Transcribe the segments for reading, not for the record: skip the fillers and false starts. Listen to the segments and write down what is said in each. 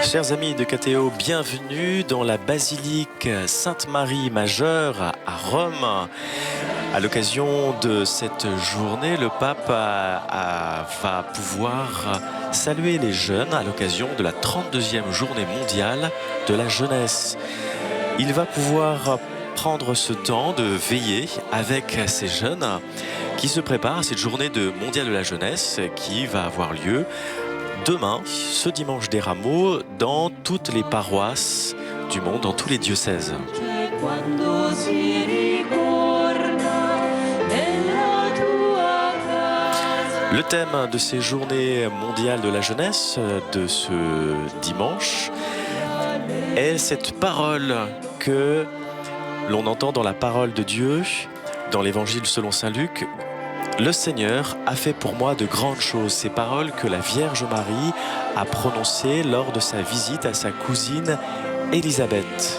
Chers amis de KTO, bienvenue dans la basilique Sainte-Marie Majeure à Rome. À l'occasion de cette journée, le pape va pouvoir saluer les jeunes à l'occasion de la 32e journée mondiale de la jeunesse. Il va pouvoir prendre ce temps de veiller avec ces jeunes qui se préparent à cette journée mondiale de la jeunesse qui va avoir lieu demain, ce dimanche des Rameaux, dans toutes les paroisses du monde, dans tous les diocèses. Le thème de ces journées mondiales de la jeunesse de ce dimanche est cette parole que l'on entend dans la parole de Dieu, dans l'évangile selon saint Luc. Le Seigneur a fait pour moi de grandes choses. Ces paroles que la Vierge Marie a prononcées lors de sa visite à sa cousine Élisabeth.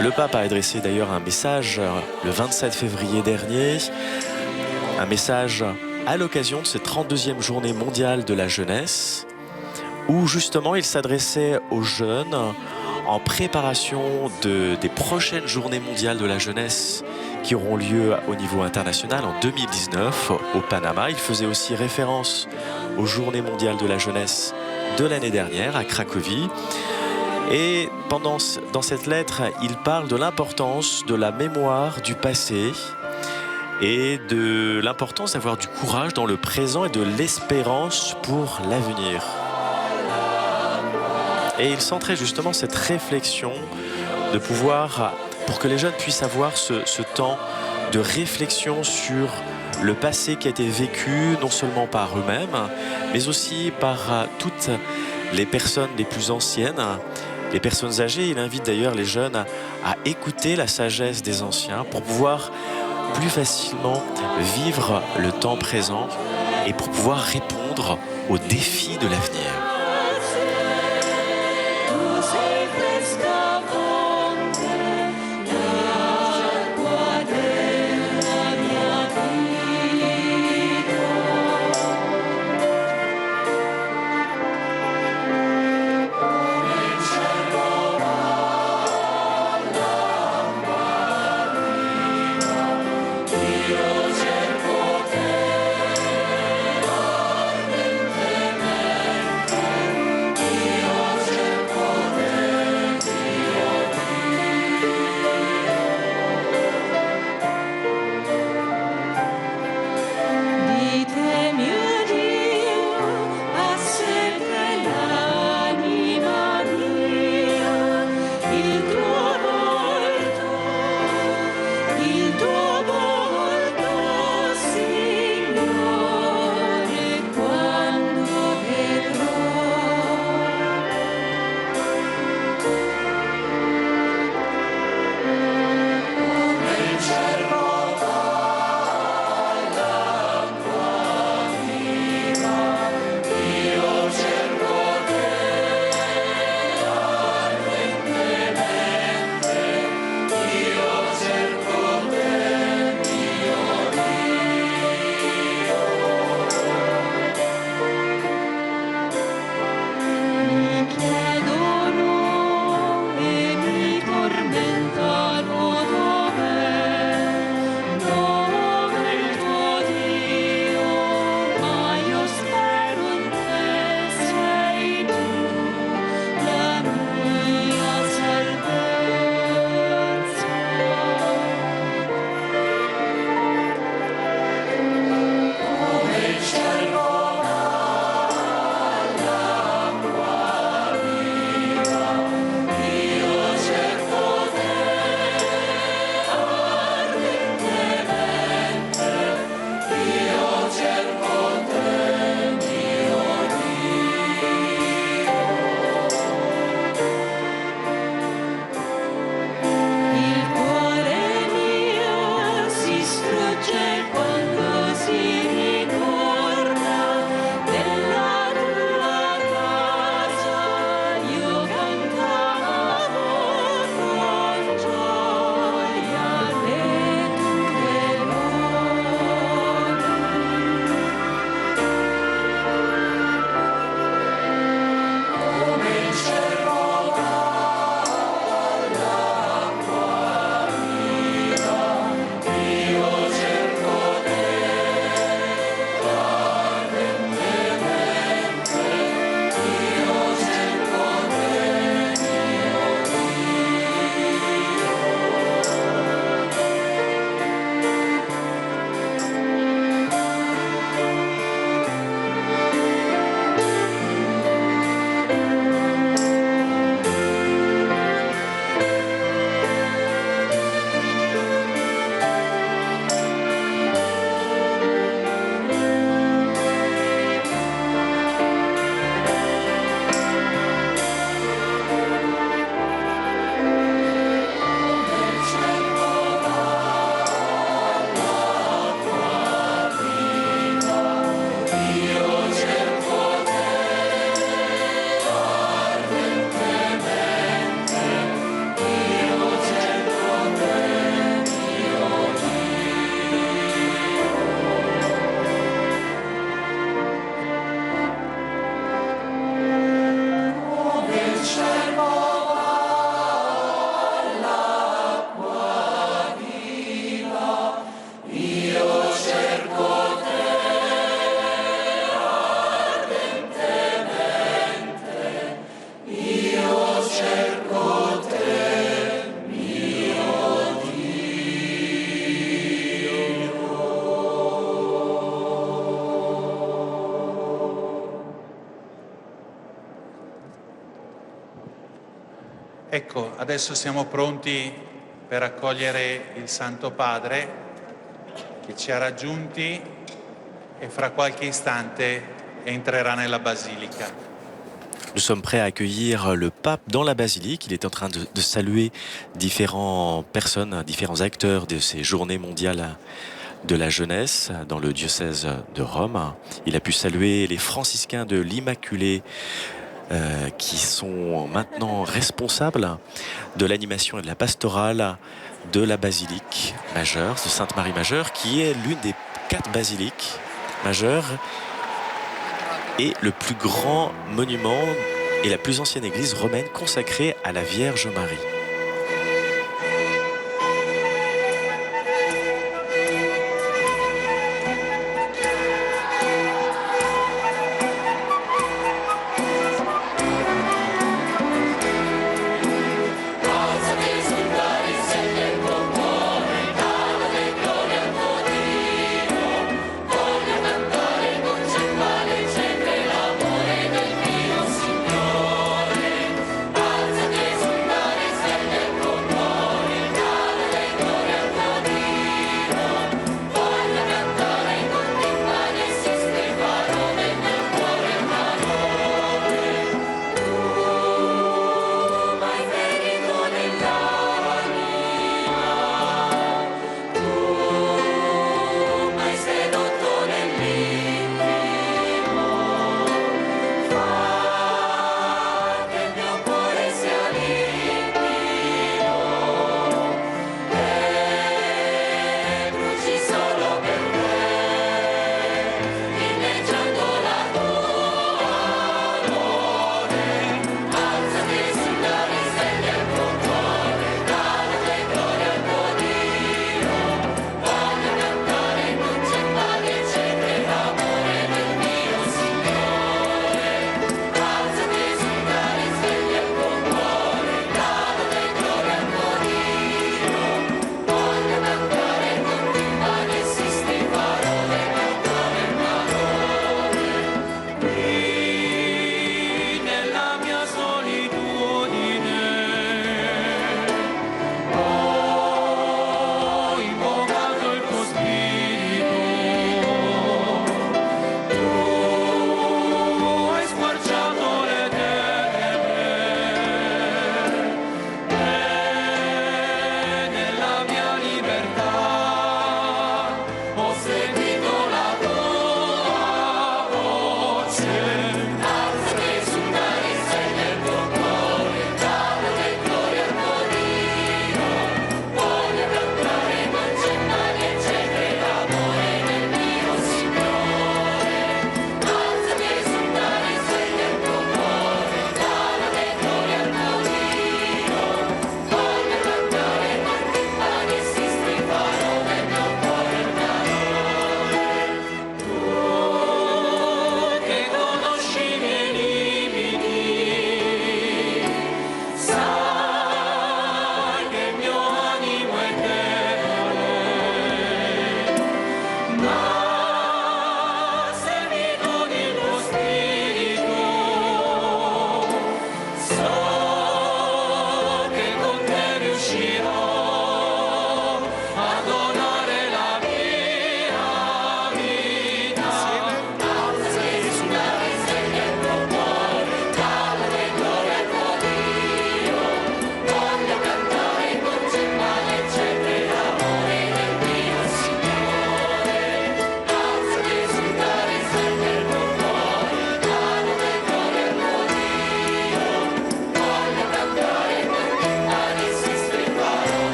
Le pape a adressé d'ailleurs un message le 27 février dernier, un message à l'occasion de cette 32e journée mondiale de la jeunesse, où justement il s'adressait aux jeunes en préparation des prochaines journées mondiales de la jeunesse qui auront lieu au niveau international en 2019 au Panama. Il faisait aussi référence aux journées mondiales de la jeunesse de l'année dernière à Cracovie. Et dans cette lettre, il parle de l'importance de la mémoire du passé et de l'importance d'avoir du courage dans le présent et de l'espérance pour l'avenir. Et il centrait justement cette réflexion de pouvoir, pour que les jeunes puissent avoir ce temps de réflexion sur le passé qui a été vécu, non seulement par eux-mêmes, mais aussi par toutes les personnes les plus anciennes, les personnes âgées. Il invite d'ailleurs les jeunes à écouter la sagesse des anciens pour pouvoir plus facilement vivre le temps présent et pour pouvoir répondre aux défis de l'avenir. Ecco, adesso siamo pronti per accogliere il Santo Padre che ci ha raggiunti e fra qualche istante entrerà nella Basilica. Nous sommes prêts à accueillir le pape dans la basilique. Il est en train de saluer différentes personnes, différents acteurs de ces journées mondiales de la jeunesse dans le diocèse de Rome. Il a pu saluer les franciscains de l'Immaculée qui sont maintenant responsables de l'animation et de la pastorale de la basilique majeure, de Sainte-Marie Majeure, qui est l'une des 4 basiliques majeures et le plus grand monument et la plus ancienne église romaine consacrée à la Vierge Marie.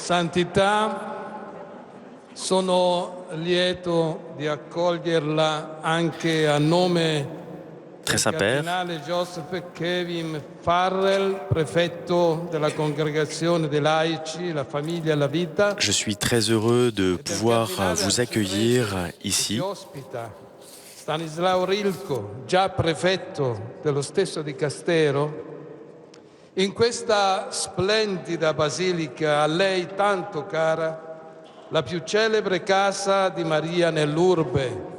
Santità, sono lieto di accoglierla anche a nome Très del Saint-Père, cardinale Joseph Kevin Farrell, prefetto della Congregazione dei Laici, la famiglia e la vita, je suis très heureux de e del pouvoir cardinale vous arcivescovo accueillir che ci ici. ospita, Stanislao Rilko, già prefetto dello stesso dicastero, in questa splendida basilica a lei tanto cara, la più celebre casa di Maria nell'urbe,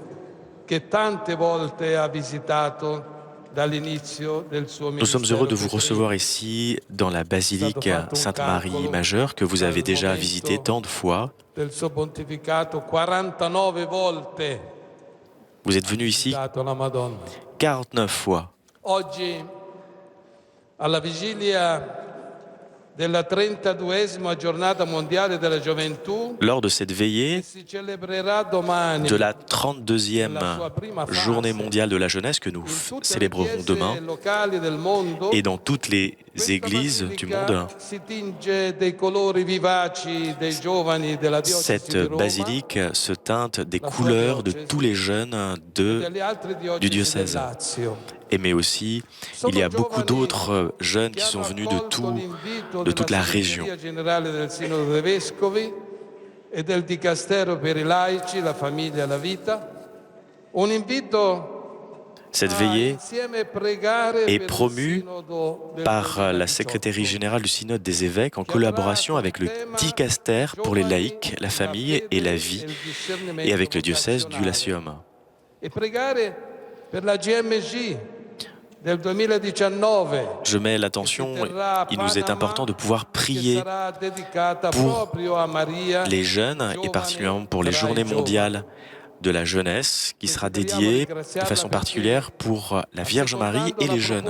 che tante volte ha visitato dall'inizio del suo Nous sommes heureux ministero de vous recevoir terreno. ici dans la È stato basilique fatto un Sainte-Marie calcolo Majeure que vous avez dal déjà visité tant de fois. del suo pontificato, 49 volte Vous êtes ha venu ici visitato la Madonna. 49 fois. Oggi, alla vigilia della 32esima giornata mondiale della gioventù, Lors de cette che veillée si celebrerà domani de la 32e nella sua prima journée fase mondiale de la jeunesse que nous in tutte le célébrerons demain chiese locali del mondo, et dans toutes les questa églises du basilica monde, si tinge dei colori vivaci dei giovani della diocesi cette di Roma basilique se teinte des la sua couleurs de diocesi tous les jeunes e delle altre du diocesi del diocèse. Lazio. Mais aussi, il y a beaucoup d'autres jeunes qui sont venus de toute la région. Generale del Sinodo dei Vescovi e del Dicastero per i laici, la famiglia e la vita. Un invito Cette a veillée insieme pregare est per il promue Sinodo del par la 2018, secrétaire générale du synode des évêques en collaboration avec le dicaster pour les laïcs, la famille et la vie, et avec le diocèse du Latium. E pregare per la GMG del 2019. Je mets l'attention, il nous est important de pouvoir prier pour les jeunes et particulièrement pour les journées mondiales de la jeunesse qui sera dédiée de façon particulière pour la Vierge Marie et les jeunes.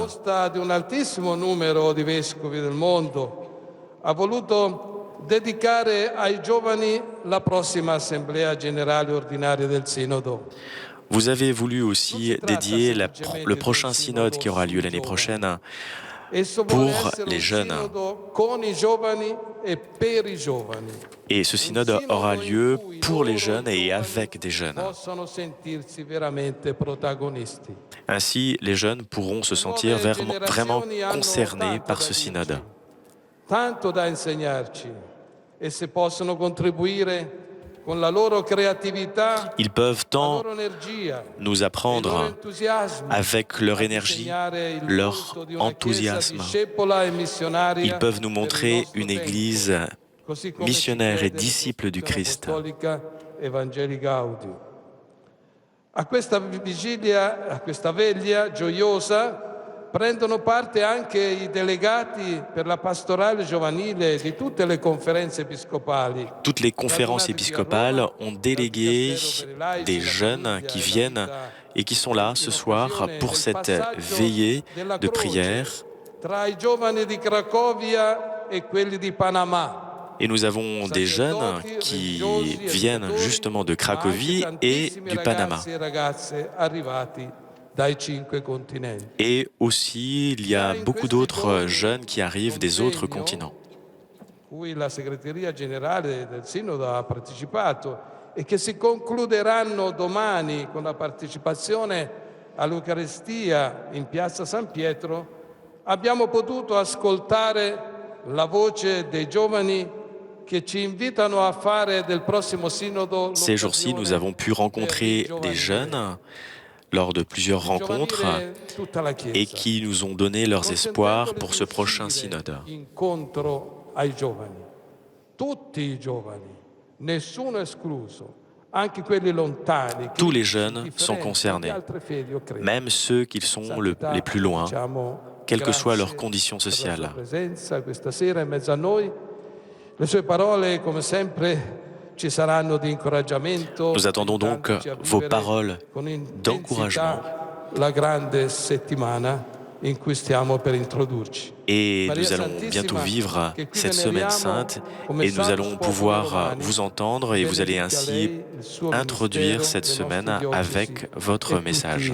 Di un altissimo numero di vescovi del mondo ha voluto dedicare ai giovani la prossima assemblea generale ordinaria del Sinodo. Vous avez voulu aussi dédier le prochain synode qui aura lieu l'année prochaine pour les jeunes. Et ce synode aura lieu pour les jeunes et avec des jeunes. Ainsi, les jeunes pourront se sentir vraiment concernés par ce synode. Tanto da insegnarci e se possono contribuire con la loro creatività, ils peuvent tant la loro energia, nous apprendre avec leur énergie, leur enthousiasme. Ils peuvent nous montrer une église missionnaire et disciple du Christ. A questa vigilia, a questa veglia gioiosa, prendono parte anche i delegati per la pastorale giovanile di tutte le conferenze episcopali. Toutes les conférences épiscopales ont délégué des jeunes qui viennent et qui sont là ce soir pour cette veillée de prière. Tra i giovani di Cracovia e quelli di Panama. Et nous avons des jeunes qui viennent justement de Cracovie et du Panama. Et aussi, il y a beaucoup d'autres jeunes qui arrivent des autres continents. Cui la segreteria generale del Sinodo ha partecipato e che si concluderanno domani con la partecipazione all'Eucaristia in Piazza San Pietro, abbiamo potuto ascoltare la voce dei giovani che ci invitano a fare del prossimo Sinodo. Ces jours-ci, nous avons pu rencontrer des jeunes lors de plusieurs rencontres et qui nous ont donné leurs espoirs pour ce prochain synode. Ai giovani, tutti i giovani, nessuno escluso, anche quelli lontani. Tous les jeunes sont concernés, même ceux qui sont les plus loin, quelle que soit leur condition sociale. Questa sera in mezzo a noi, le sue parole, come sempre, ci saranno di incoraggiamento. Nous attendons donc vos paroles d'encouragement. La grande settimana in cui stiamo per introdurci. Et nous allons bientôt vivre cette semaine sainte et nous allons pouvoir vous entendre et vous allez ainsi introduire cette semaine avec votre message.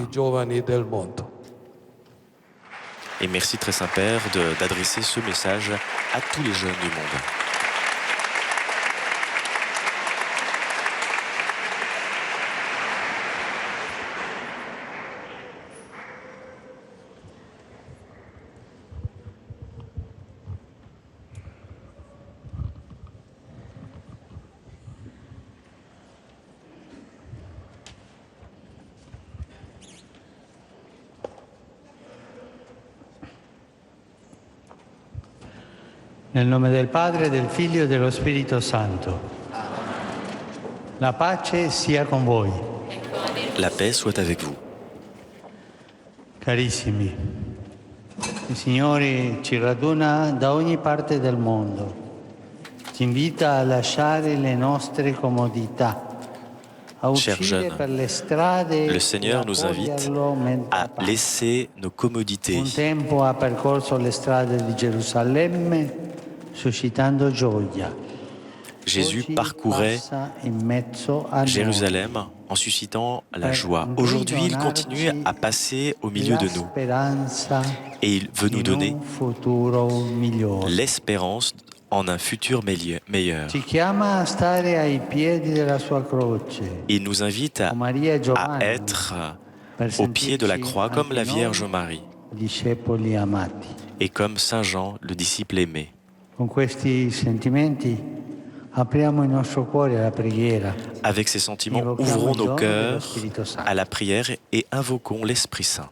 Et merci très Saint-Père d'adresser ce message à tous les jeunes du monde. Nel nome del Padre, del Figlio e dello Spirito Santo. La pace sia con voi. La paix soit avec vous. Carissimi, il Signore ci raduna da ogni parte del mondo. Ci invita a lasciare le nostre comodità. Chers jeunes, le Seigneur nous invite à laisser nos commodités. Un tempo ha percorso le strade di Gerusalemme suscitando gioia. Jésus parcourait Jérusalem en suscitant la joie. Aujourd'hui, il continue à passer au milieu de nous et il veut nous donner l'espérance en un futur meilleur. Il nous invite à être au pied de la croix comme la Vierge Marie et comme Saint Jean, le disciple aimé. Avec ces sentiments, ouvrons nos cœurs à la prière et invoquons l'Esprit Saint.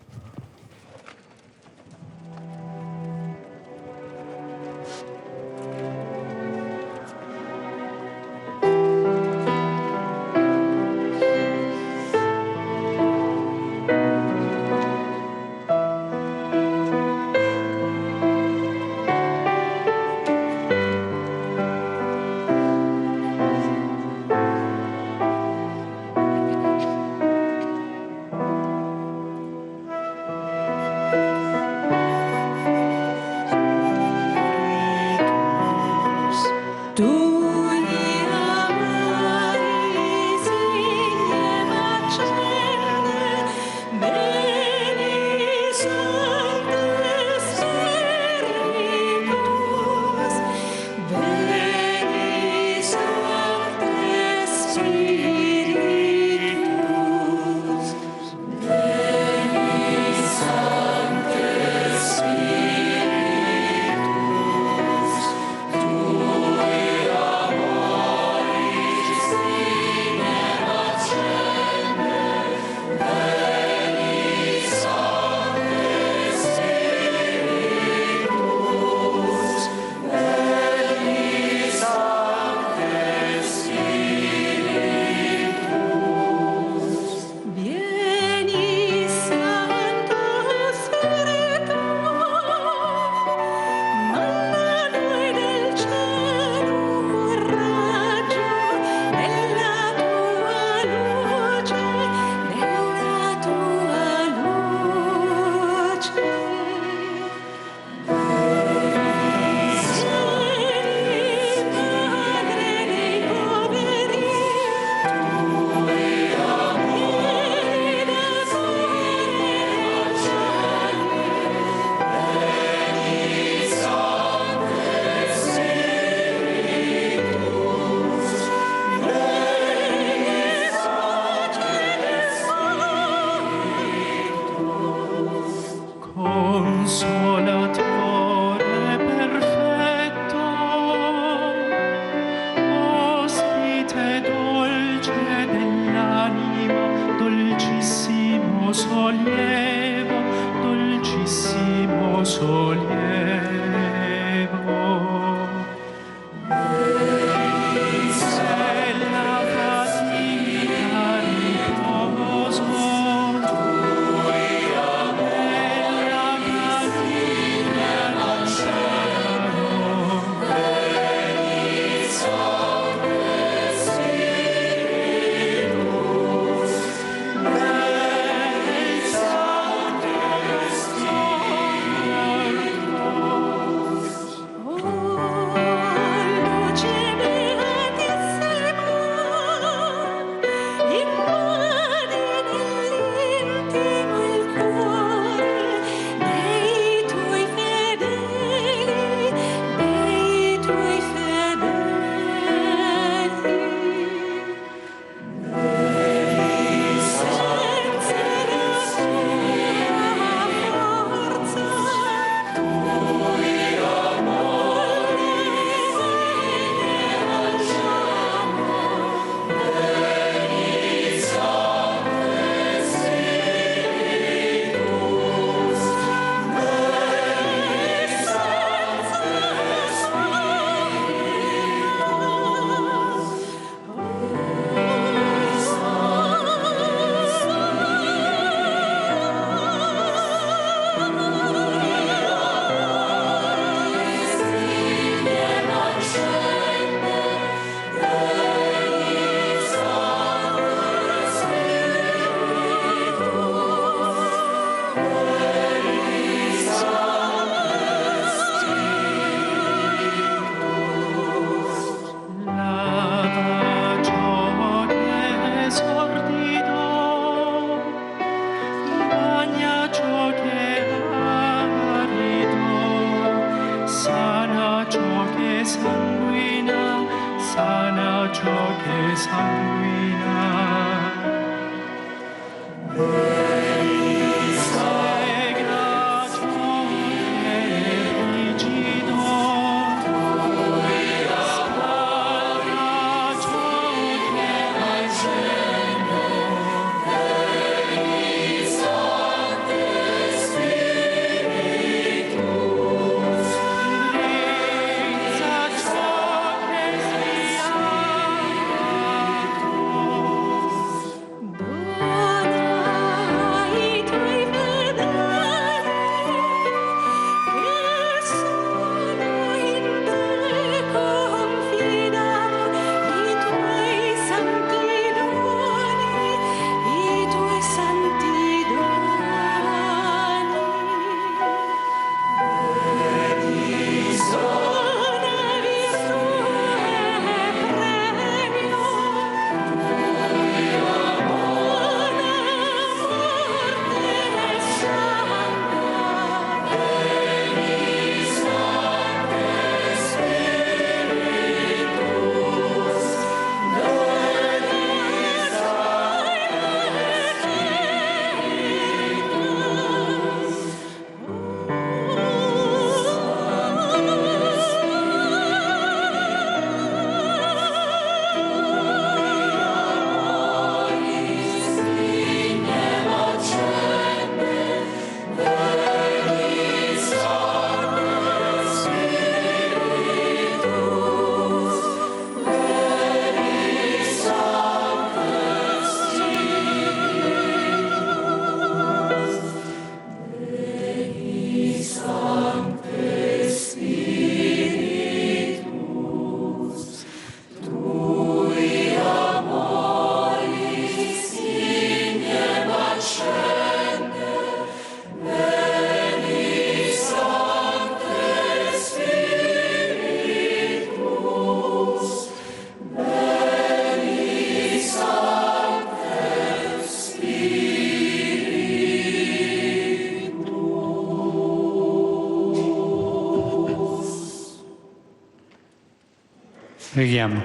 Preghiamo.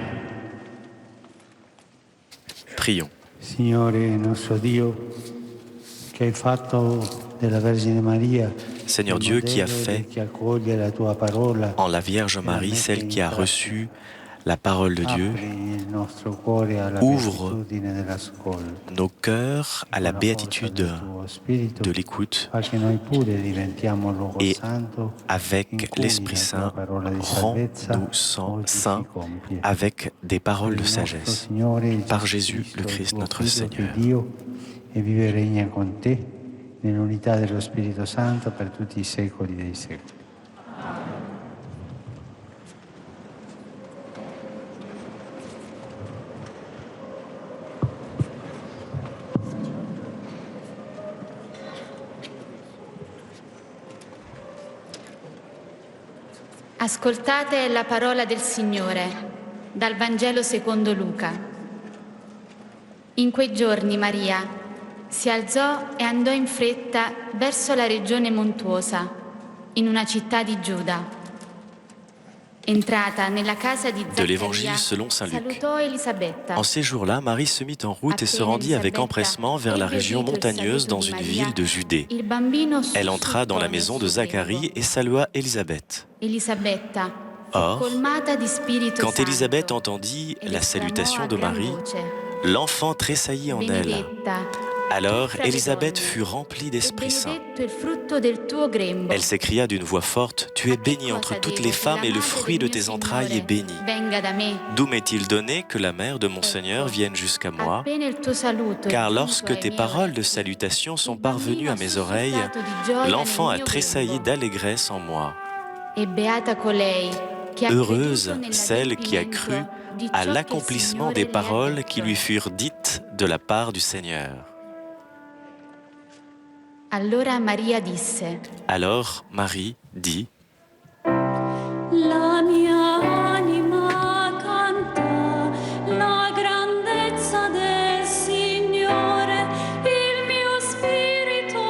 Prions. Signore nostro Dio, che hai fatto della Vergine Maria Seigneur Dieu, qui a fait chi accoglie la tua parola, en la Vierge Marie, celle qui a reçu la parole de Dieu, apri il nostro cuore alla ouvre beatitudine dell'ascolto. nos cœurs à la béatitude de l'écoute Fa che noi pure diventiamo il luogo et santo in avec cui l'Esprit la tua Saint, parola di salvezza rends-nous oggi si saints compie. avec des paroles de Per il nostro sagesse Signore par Gesù Jésus le Christ, tuo notre Figlio, che Seigneur. Dio e vive e regna con te nell'unità dello Spirito Santo per tutti i secoli dei secoli. Ascoltate la parola del Signore dal Vangelo secondo Luca. In quei giorni Maria si alzò e andò in fretta verso la regione montuosa, in una città di Giuda. Entrata nella casa di De l'Évangile Zaccaria, selon saint Luc. salutò Elisabetta. En ces jours-là, Marie se mit en route et se rendit avec empressement vers la région montagneuse dans une ville de Judée. Il bambino Elle entra dans la maison de Zacharie et salua Élisabeth. Elisabetta fu Or, colmata di Spirito quand Santo Élisabeth entendit ed la esclamò salutation a de gran Marie, voce, l'enfant tressaillit en elle. Benedetta, Alors fra le Élisabeth donne, fut remplie e d'Esprit Saint. benedetto il frutto del tuo grembo. Elle s'écria d'une voix forte, « Tu es bénie entre toutes les femmes et le fruit de tes entrailles est béni. Venga da me. D'où m'est-il donné que la mère de mon Seigneur vienne jusqu'à moi? Appena il tuo saluto è Car giunto lorsque ai tes miei paroles de orecchi, salutation sont il parvenues bambino à ha mes oreilles, sussultato di gioia l'enfant nel a mio tressailli grembo. d'allégresse en moi. E beata colei che ha Heureuse creduto celle qui a cru nell'adempimento di à ciò che il l'accomplissement Signore des le ha paroles qui detto. lui furent dites de la part du Seigneur. Allora Maria disse: Alors Marie dit, La mia anima canta la grandezza del Signore, il mio spirito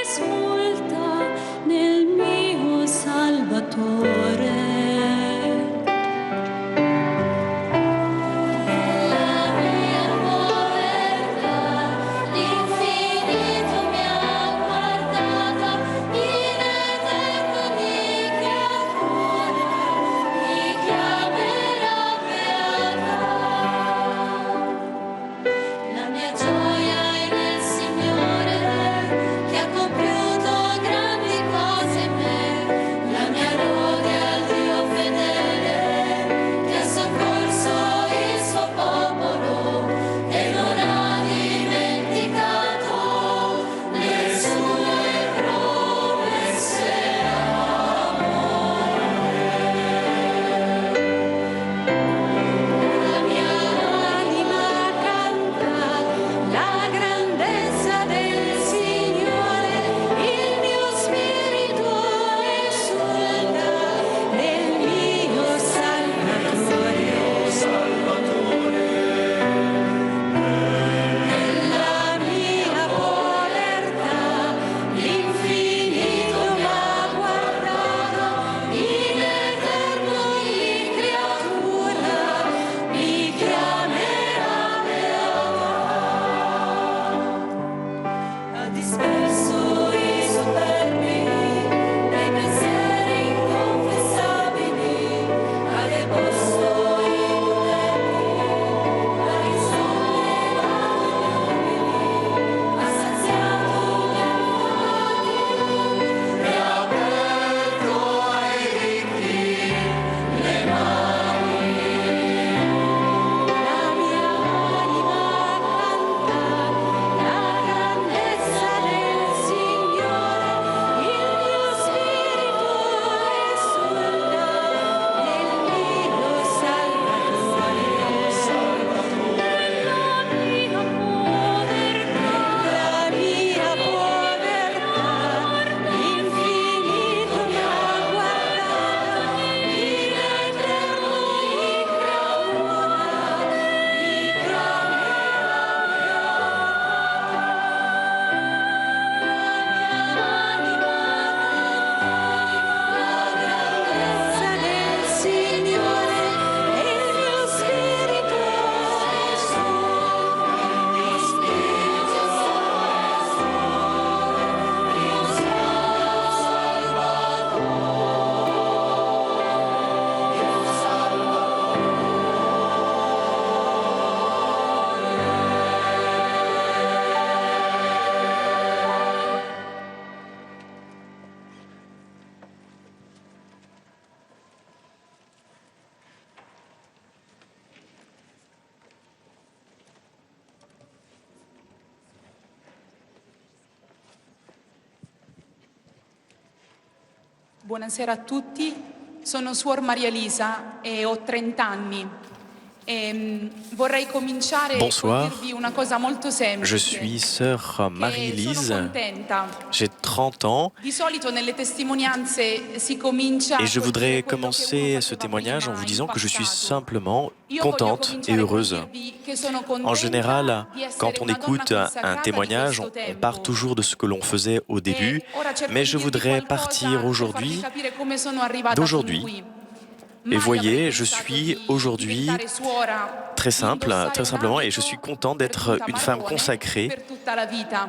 esulta nel mio Salvatore. La mia povertà, l'infinito mi ha guardata, in eterno Buonasera a tutti, sono Suor Maria Elisa e ho 30 anni. Vorrei cominciare Bonsoir, con dirvi una cosa molto semplice. je suis sœur Marie-Élise, Sono contenta. j'ai 30 ans Di solito nelle testimonianze si comincia et je col voudrais dire quello che commencer uno ce faceva témoignage en prima vous in disant que je suis passato. simplement Io voglio contente et cominciare col heureuse. dirvi che sono contenta En général, di essere quand on una donna écoute un consacrata di témoignage, questo on tempo. part toujours de ce que l'on faisait au début, E ora cerco mais di je dirvi voudrais qualcosa partir per farvi aujourd'hui capire come sono arrivata d'aujourd'hui. fin qui. Et Mai voyez, avrei je pensato suis di aujourd'hui diventare suora, très di simple, indossare très un simplement, et abito je suis content per d'être tutta une femme marrone consacrée per tutta la vita.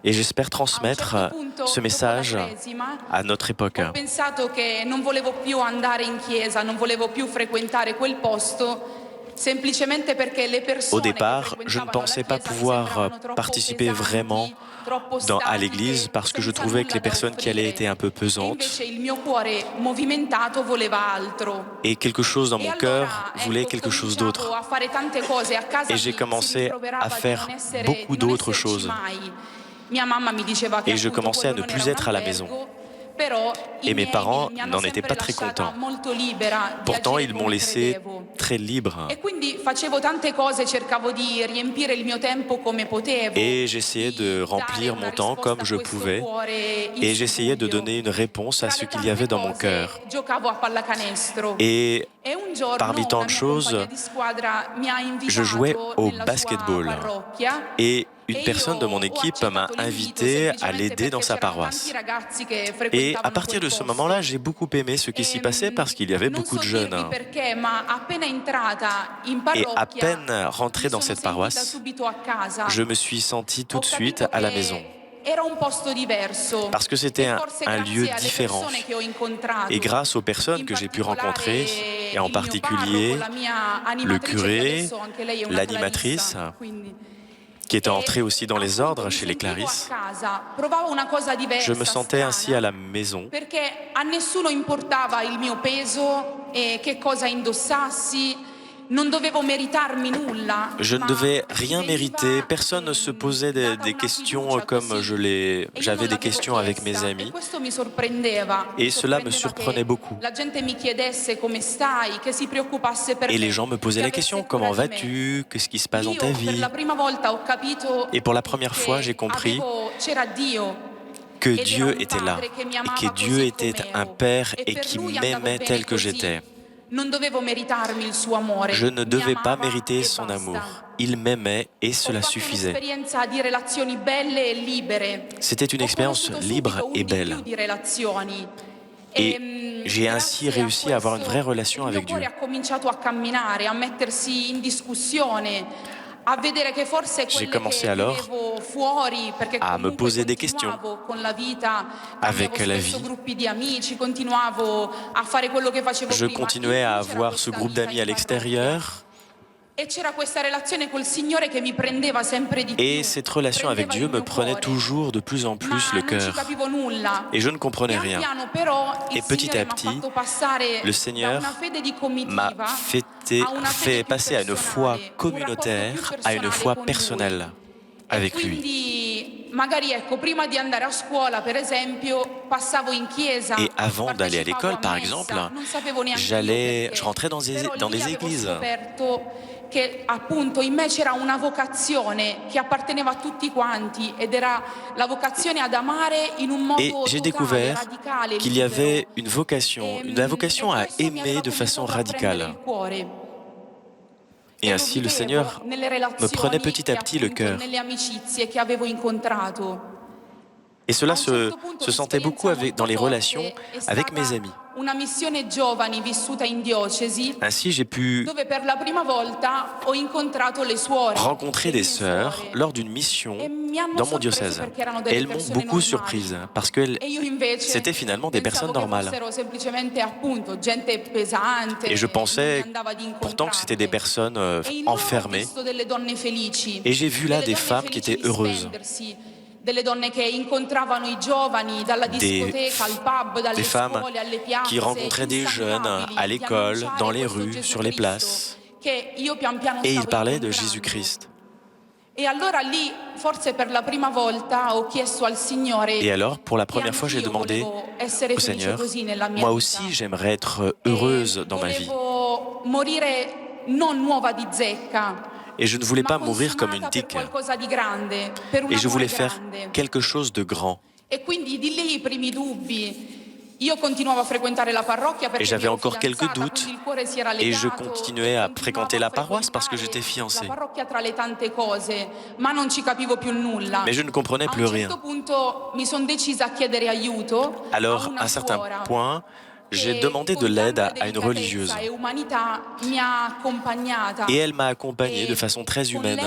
et j'espère A un transmettre certo punto, ce dopo la message Cresima, à notre époque. ho pensato che non volevo più andare in chiesa, non volevo più frequentare quel posto, semplicemente perché le Au persone che départ, je ne frequentavano la pensais pas chiesa mi pouvoir sembravano troppo participer pesanti, vraiment troppo à stanche, l'église parce que je senza trouvais que nulla les da personnes qui allaient étaient offrire. un peu E pesantes invece il mio cuore movimentato voleva altro. et quelque chose dans E mon allora, cœur voulait ecco, quelque chose cominciavo d'autre. a fare tante cose a casa, Et j'ai mi si commencé rimproverava à di faire non essere, beaucoup di non d'autres esserci choses. mai. Mia mamma mi diceva che Et je appunto commençais à quello ne non plus era un être à la maison. albergo, però i Et mes miei parents mi hanno n'en étaient sempre pas très lasciata contents. molto libera di Pourtant, agire ils m'ont come laissé credevo. très libre. E quindi facevo tante cose, cercavo di riempire il mio tempo come potevo. Et j'essayais de di remplir dare una mon temps risposta comme a je questo pouvais. cuore Et j'essayais de insubuglio. donner une réponse à Tra ce le qu'il y avait tante dans mon cose, cœur. giocavo a pallacanestro. Et E un giorno parmi tant una de mia choses, compagna di squadra mi ha je jouais invitato au nella sua basketball. parrocchia. Et E une io personne de mon ho équipe m'a accettato l'invito invité à semplicemente l'aider dans perché sa c'erano tanti paroisse. ragazzi che Et à frequentavano partir quel de ce posto. moment-là, j'ai beaucoup aimé ce qui s'y passait parce qu'il y avait Non beaucoup so de dirvi jeunes. perché, ma appena entrata in Et à parrocchia peine rentré mi dans sono cette sentita paroisse, subito a casa. je me suis senti tout Ho de suite capito à la maison. che era un posto diverso. Parce que c'était E un forse lieu grazie alle différent. persone che ho incontrato. Et grâce aux personnes In que j'ai pu particolare rencontrer, et en il mio particulier parroco, la mia le animatrice, che curé, adesso anche lei è una l'animatrice, clarissa, quindi. qui était E entrée aussi dans les appunto ordres mi chez les sentivo a Clarisses, casa, provavo una cosa diversa, je me sentais ainsi à strana, la maison. perché a nessuno importava il mio peso e che cosa indossassi, non dovevo meritarmi nulla. Je ne ma devais rien mi mériter, veniva, personne ne se posait data des una questions fiducia comme così. E io j'avais non des l'avevo questions avec mes chiesta, amis. e questo mi sorprendeva. Et cela me sorprendeva surprenait che beaucoup. la gente mi chiedesse come stai, che si preoccupasse per Et me, les gens me posaient che la avesse question, cura comment di me. vas-tu? Qu'est-ce qui se passe dans Io ta per vie? la prima volta ho capito Et pour la première fois, j'ai che compris c'era Dio que ed era Dieu un était là, padre che mi et amava que Dieu così était com'ero. un Père E et per qui lui andavo m'aimait bene tel que così. j'étais. Non dovevo meritarmi il suo amore. Je ne Mi devais pas amava mériter e son basta. amour. Il m'aimait et Ho cela fatto suffisait. un'esperienza di relazioni belle e libere. C'était une Ho expérience conosciuto libre subito et un di belle. più di relazioni. Et j'ai ainsi grazie a réussi à avoir une questo, vraie relation il mio avec Dieu. cuore ha cominciato a camminare, a mettersi in discussione, a vedere che forse J'ai quelle commencé che alors vivevo fuori, perché à me comunque poser des questions continuavo con la vita, avec cambiavo la spesso vie. gruppi di amici, continuavo a fare quello che facevo Je prima. continuais In à più c'era avoir ce questa groupe vita d'amis à in parrocchia. l'extérieur. E c'era questa relazione col Signore che mi prendeva sempre di più. Et cette relation avec prendeva Dieu il me mio prenait cuore. toujours de plus en plus Ma le non ci cœur. capivo nulla. Et je ne comprenais Pian rien. piano però il Et petit Signore à mi ha petit, fatto passare le da Seigneur una fede di m'a comitiva a una fede fait più passer à une foi personale, un rapporto più communautaire, à une personale foi con personnelle Lui. E avec lui. quindi magari ecco, prima di andare a scuola, per esempio, passavo in chiesa, Et avant d'aller à partecipavo l'école, par messa, exemple, non sapevo neanche io je perché. rentrais dans Però lì des avevo églises. scoperto che appunto in me c'era una vocazione che apparteneva a tutti quanti ed era la vocazione ad amare in un Et modo j'ai totale, découvert radicale, qu'il y libero. avait une vocation à questo mi aimer aveva de façon cominciato a prendere radicale. il cuore. Et E lo ainsi le vivevo Seigneur nelle me prenait relazioni petit à e petit le appunto cœur. nelle amicizie che avevo incontrato. Et cela A un certo punto se sentait beaucoup un'esperienza dans les molto relations forte è avec mes stata amis. una missione giovani vissuta in diocesi, Ainsi, j'ai pu dove per la prima volta ho incontrato le suore, rencontrer le des mie sœurs suore. lors d'une mission E mi hanno dans mon sorpreso diocèse. perché erano Et delle elles m'ont persone beaucoup normali. surprise parce que E io invece c'était finalement des pensavo personnes che normales. fossero semplicemente appunto gente pesante, Et je non pensais mi andava di pourtant que c'était des incontrarle. personnes E in loro ho enfermées. visto delle donne felici. Et j'ai vu là delle des donne femmes qui felici étaient di heureuses. spendersi, delle donne che incontravano i giovani dalla discoteca al pub, dalle Des femmes scuole alle piazze, qui rencontraient des jeunes instancabili à di l'école, annunciare dans les questo rues, Gesù sur les Cristo places. che io pian piano Et ils stavo parlaient de incontrando. Jésus-Christ. Et alors, pour la première fois, j'ai demandé au Seigneur, moi aussi, j'aimerais être heureuse dans ma vie. Et je ne voulais pas mourir comme une tique. Et je voulais faire quelque chose de grand. Et j'avais encore quelques doutes. Et je continuais à fréquenter la paroisse parce que j'étais fiancé. Mais je ne comprenais plus rien. Alors, à un certain point, j'ai demandé de l'aide à une religieuse. Et elle m'a accompagné de façon très humaine.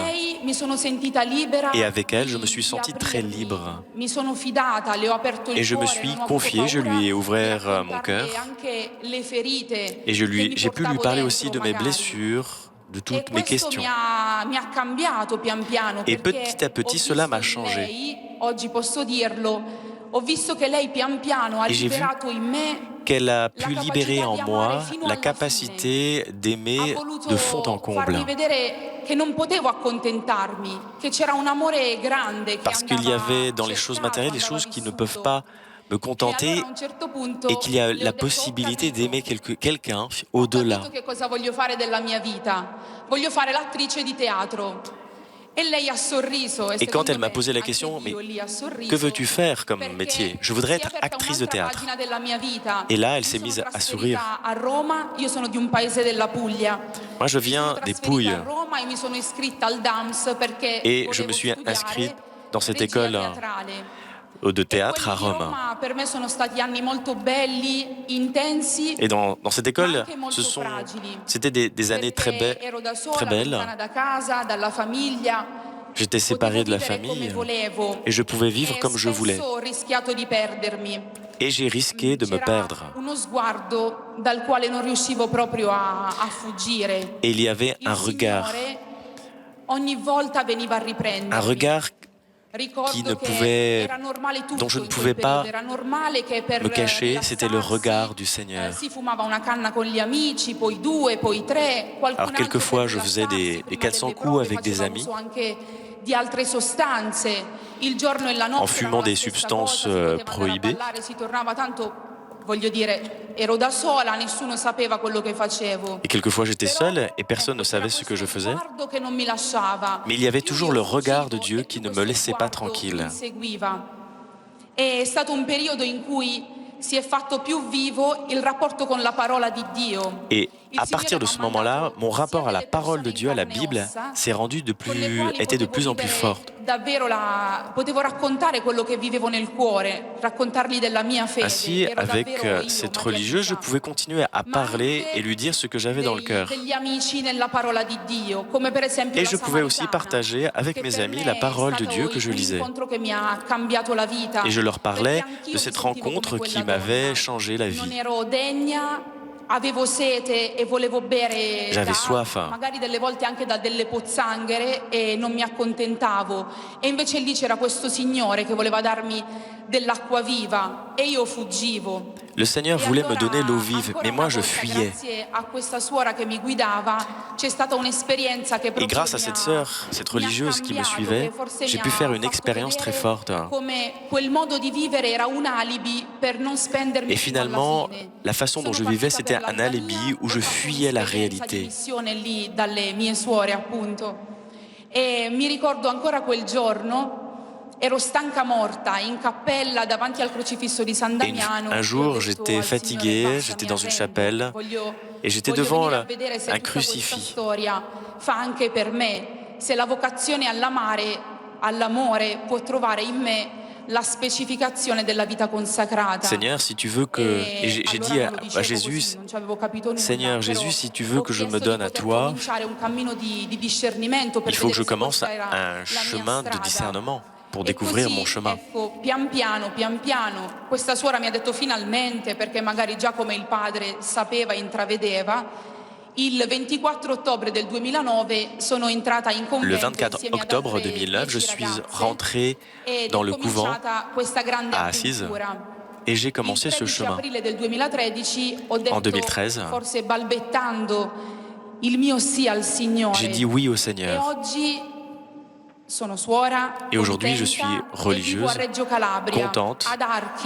Et avec elle, je me suis senti très libre. Et je me suis confié, je lui ai ouvert mon cœur. Et j'ai pu lui parler aussi de mes blessures, de toutes mes questions. Et petit à petit, cela m'a changé. Et j'ai vu qu'elle a pu libérer en moi la capacité d'aimer de fond en comble. Parce qu'il y avait dans les choses matérielles des choses qui ne peuvent pas me contenter et qu'il y a la possibilité d'aimer quelqu'un au-delà. Et quand elle m'a posé la question, mais que veux-tu faire comme métier? Je voudrais être actrice de théâtre. Et là, elle s'est mise à sourire. Moi, je viens des Pouilles. Et je me suis inscrite dans cette école de théâtre à Rome. Et dans cette école, c'était des années très belles. J'étais séparé de la famille et je pouvais vivre comme je voulais. Et j'ai risqué de me perdre. Et il y avait un regard dont je ne pouvais pas me cacher, c'était le regard du Seigneur. Alors quelquefois je faisais des 400 coups avec des amis, en fumant des substances prohibées. Et quelquefois j'étais seul et personne ne savait ce que je faisais. Mais il y avait toujours le regard de Dieu qui ne me laissait pas tranquille. Et à partir de ce moment-là, mon rapport à la parole de Dieu, à la Bible, était de plus en plus fort. Ainsi, avec cette religieuse, je pouvais continuer à parler et lui dire ce que j'avais dans le cœur. Et je pouvais aussi partager avec mes amis la parole de Dieu que je lisais. Et je leur parlais de cette rencontre qui m'avait changé la vie. J'avais soif, magari delle volte anche da delle pozzanghere, e non mi accontentavo. E invece lì c'era questo signore che voleva darmi dell'acqua viva e io fuggivo. Le Seigneur voulait me donner l'eau vive, mais moi je fuyais. Et grâce à cette sœur, cette religieuse qui me suivait, j'ai pu faire une expérience très forte. Et finalement, la façon dont je vivais, c'était un alibi où je fuyais la réalité. E mi ricordo ancora quel giorno. Ero stanca morta in cappella davanti al crocifisso di San Damiano. Un jour, j'étais fatiguée, j'étais dans une chapelle et j'étais devant un crucifix. Fa anche per me. Se la vocazione all'amore può trovare in me la specificazione della vita consacrata. Seigneur, si tu veux que... Et j'ai dit à Jésus, Seigneur Jésus, si tu veux que je me donne à toi, il faut que je commence un chemin de discernement pour découvrir mon chemin. Pian piano, questa suora mi ha detto finalmente, perché magari già come il padre sapeva, intravedeva, il 24 ottobre del 2009 sono entrata in convento. Le 24 octobre 2009, je suis rentrée dans le couvent à Assise et j'ai commencé ce chemin. En 2013, forse balbettando il mio sì al Signore. J'ai dit oui au Seigneur. Et aujourd'hui, je suis religieuse, contente,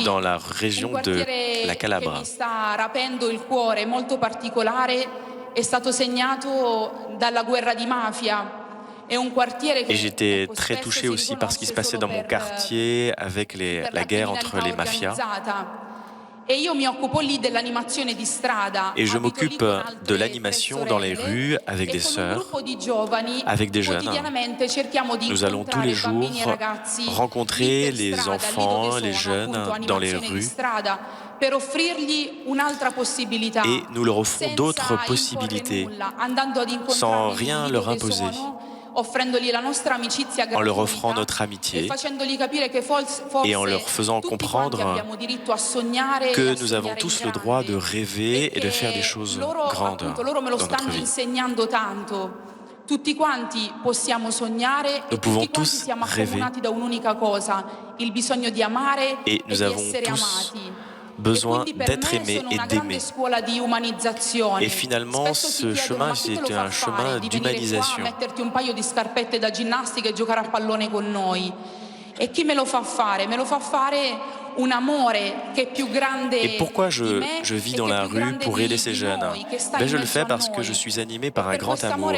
dans la région de la Calabre. Che mi sta rapendo il cuore molto particolare è stato segnato dalla guerra di mafia. Et j'étais très touchée aussi par ce qui se passait dans mon quartier avec la guerre entre les mafias. Et je m'occupe de l'animation dans les rues avec des sœurs, avec des jeunes. Nous allons tous les jours rencontrer les enfants, les jeunes dans les rues. Et nous leur offrons d'autres possibilités, sans rien leur imposer, en leur offrant notre amitié et en leur faisant comprendre que nous avons tous le droit de rêver et de faire des choses grandes dans notre vie. Nous pouvons tous rêver et nous avons tous besoin d'être aimés et d'aimer. Et finalement, ce chemin, c'est un chemin d'humanisation. Et pourquoi je vis dans la rue pour aider ces jeunes? Ben, je le fais parce que je suis animé par un grand amour.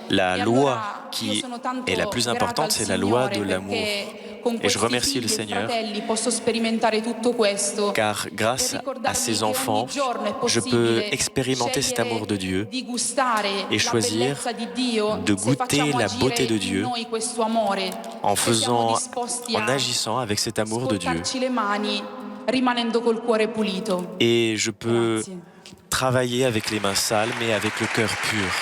La loi qui est la plus importante, c'est la loi de l'amour. Et je remercie le Seigneur, car grâce à ces enfants, je peux expérimenter cet amour de Dieu et choisir de goûter la beauté de Dieu en agissant avec cet amour de Dieu. Et je peux travailler avec les mains sales, mais avec le cœur pur.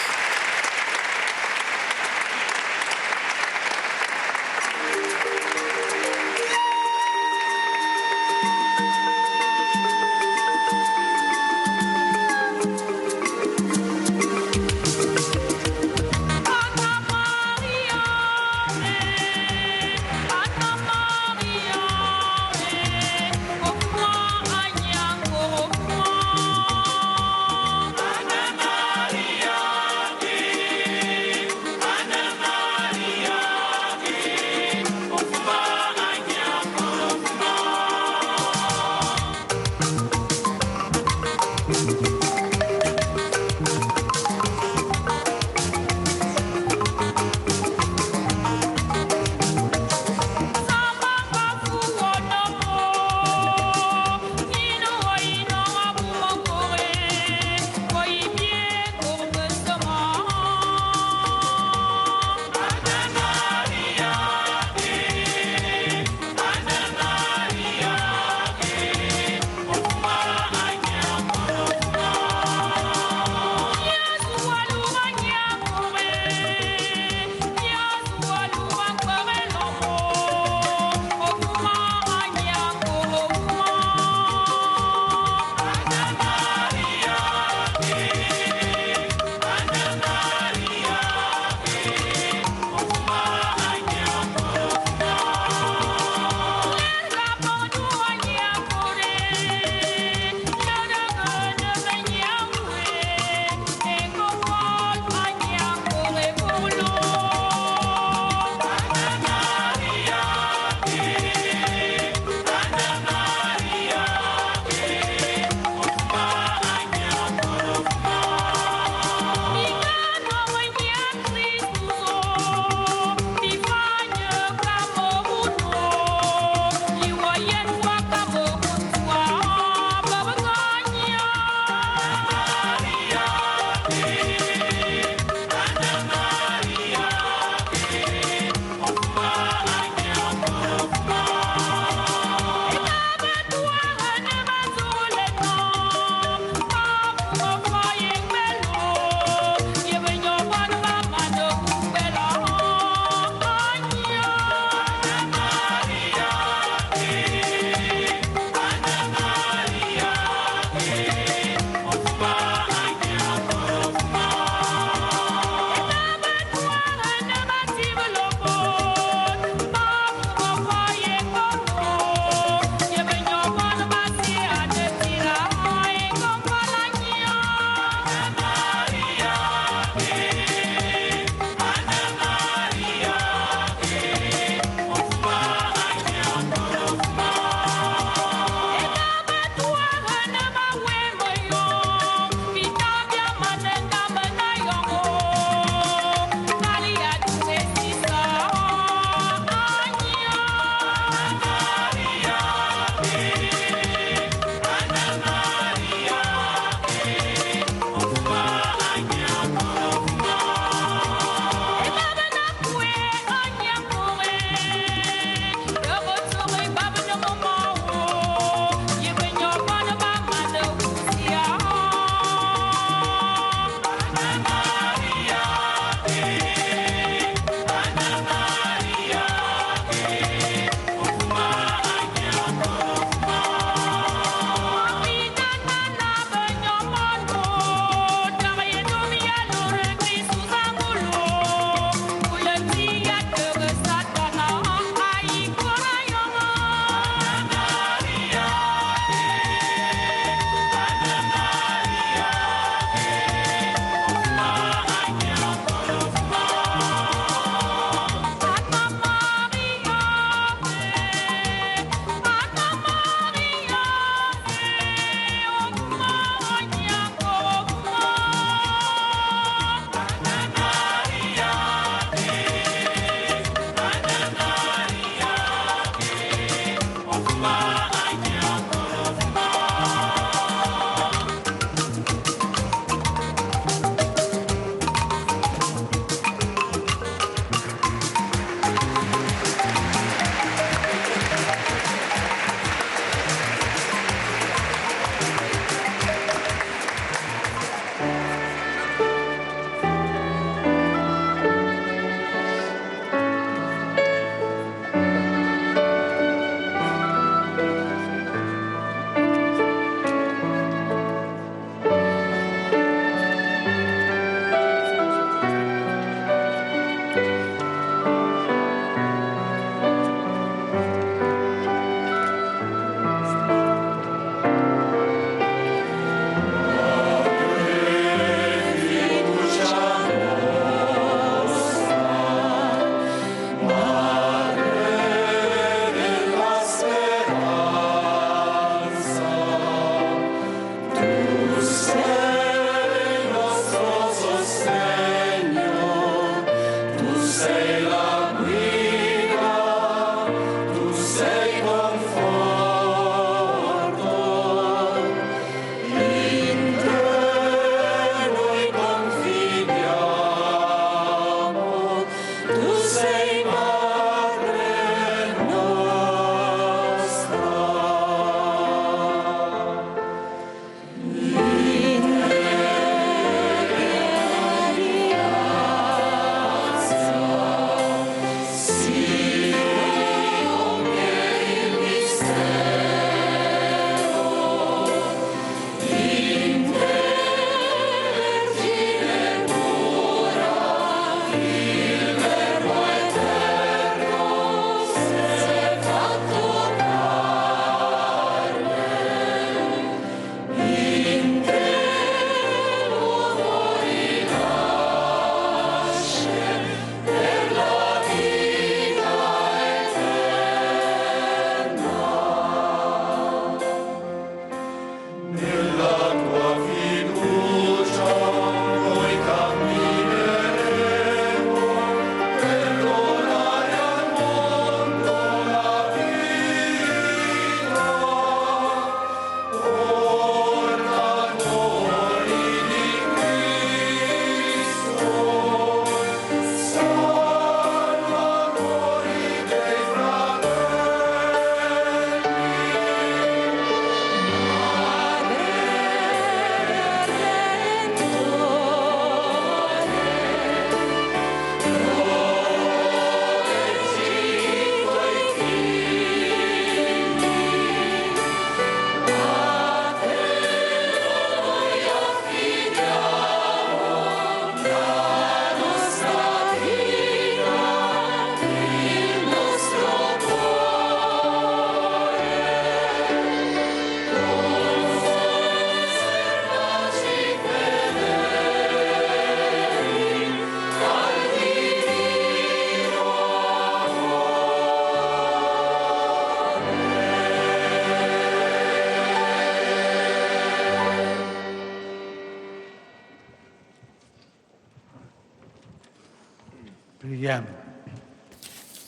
Preghiamo.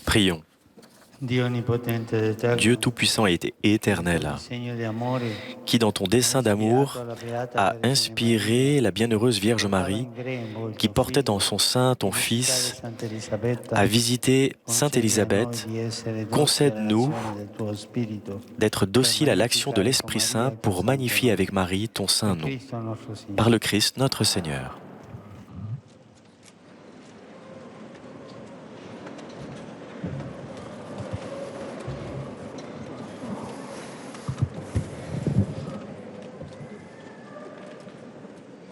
Prions. Dio onnipotente ed eterno, Dieu Tout-Puissant et éternel, segno di amore, qui dans ton dessein d'amour a inspiré la bienheureuse Vierge Marie, qui portait en son sein ton Fils, à visiter Sainte Élisabeth, concède-nous d'être dociles à l'action de l'Esprit Saint pour magnifier avec Marie ton saint nom. Par le Christ notre Seigneur.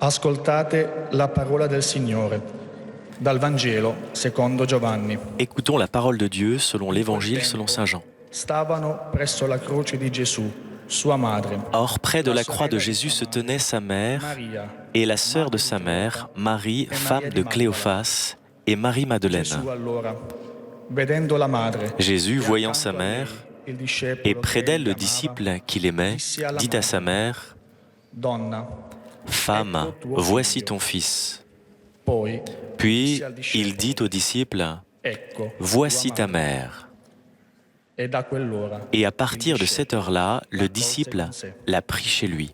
Ascoltate la parola del Signore, dal Vangelo secondo Giovanni. Écoutons la parole de Dieu selon l'Évangile selon Saint Jean. Stavano presso la croce di Gesù, sua madre, Or, près de la croix de Jésus se tenait sa mère Maria, et la sœur de sa mère, Marie, femme de Cléophas, et Marie-Madeleine. Gesù allora, vedendo la madre, Jésus, e voyant sa accanto a mère, lei il discepolo et près che d'elle le amava, disciple qu'il aimait, dit à sa mère, Donna, « Femme, voici ton fils. poi » Puis il dit au disciple, ecco, « Voici tua ta madre. mère. E da quell'ora, » Et à partir de il cette discepolo heure-là, le l'accolse disciple con sé. l'a pris chez lui.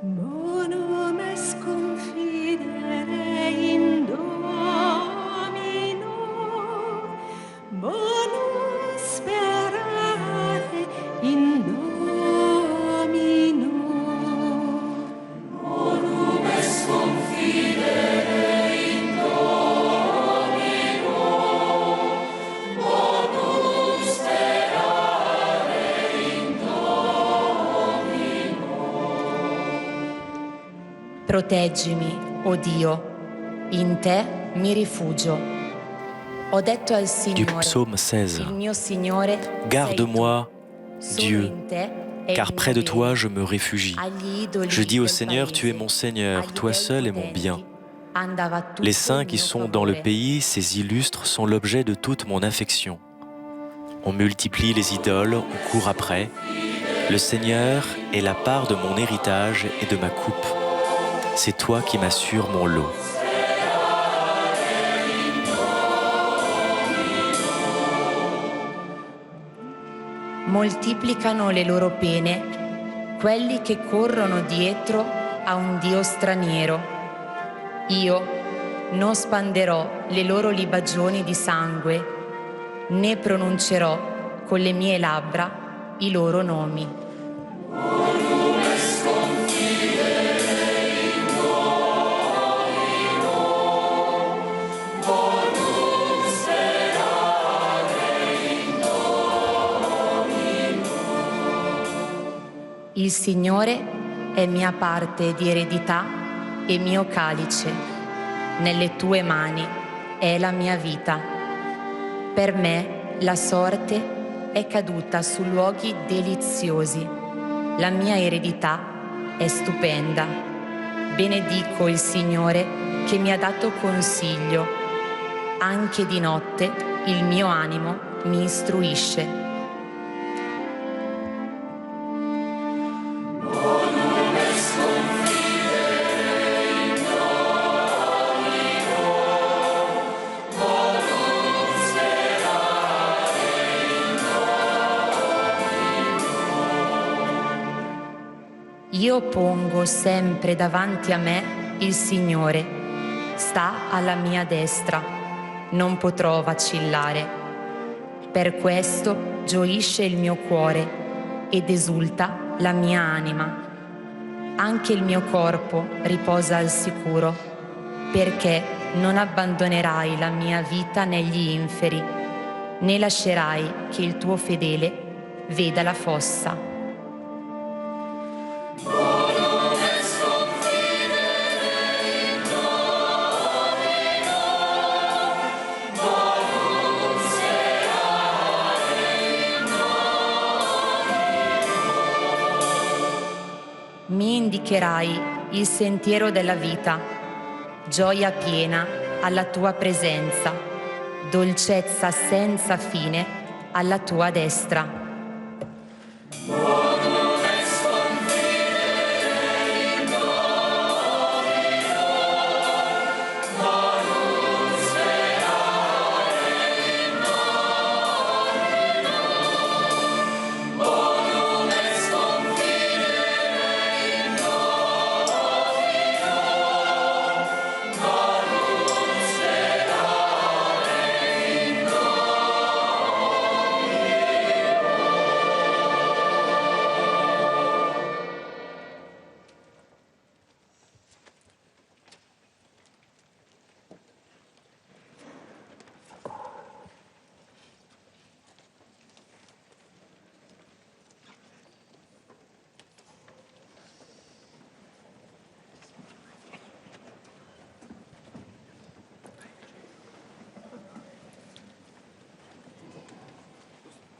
Bonum est confidere in Domino, bonum sperare in Domino. Bonum est confidere in Domino, bonum sperare in Domino. Proteggimi, o Dio, in te mi rifugio. Ho detto al Du Signore, psaume 16. il mio Signore, Garde-moi, sei tu. Dieu, Solo in te è car il près mio de toi bene. je me réfugie. Agli idoli Je dis au del Seigneur, paese, tu es mon Seigneur, agli toi dei seul est mon bien. potenti, andava tutto Les saints il qui mio sont dans le favore. pays, ces illustres, sont l'objet de toute mon affection. On multiplie les idoles, on court après. Le Seigneur est la part de mon héritage et de ma coupe. C'est toi qui m'assures mon lot. Moltiplicano le loro pene quelli che corrono dietro a un Dio straniero. Io non spanderò le loro libagioni di sangue, né pronuncerò con le mie labbra i loro nomi. Il Signore è mia parte di eredità e mio calice. Nelle tue mani è la mia vita. Per me la sorte è caduta su luoghi deliziosi. La mia eredità è stupenda. Benedico il Signore che mi ha dato consiglio. Anche di notte il mio animo mi istruisce. Io pongo sempre davanti a me il Signore, sta alla mia destra, non potrò vacillare. Per questo gioisce il mio cuore ed esulta la mia anima. Anche il mio corpo riposa al sicuro, perché non abbandonerai la mia vita negli inferi, né lascerai che il tuo fedele veda la fossa. indicherai il sentiero della vita, gioia piena alla tua presenza, dolcezza senza fine alla tua destra.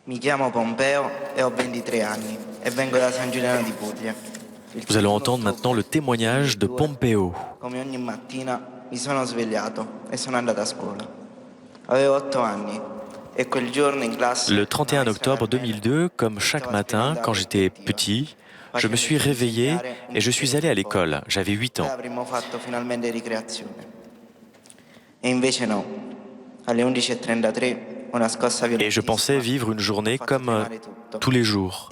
Mi chiamo Pompeo e ho 23 anni e vengo da San Giuliano di Puglia. Nous allons entendre maintenant le témoignage de Pompeo. Come ogni mattina mi sono svegliato e sono andato a scuola. Avevo 8 anni e quel giorno in classe... Le 31 octobre 2002, comme chaque matin, quand j'étais petit, je me suis réveillé et je suis allé à l'école. J'avais 8 ans. Avremmo fatto finalmente ricreazione. E invece no. Alle 11:33 Et je pensais vivre une journée comme tous les jours.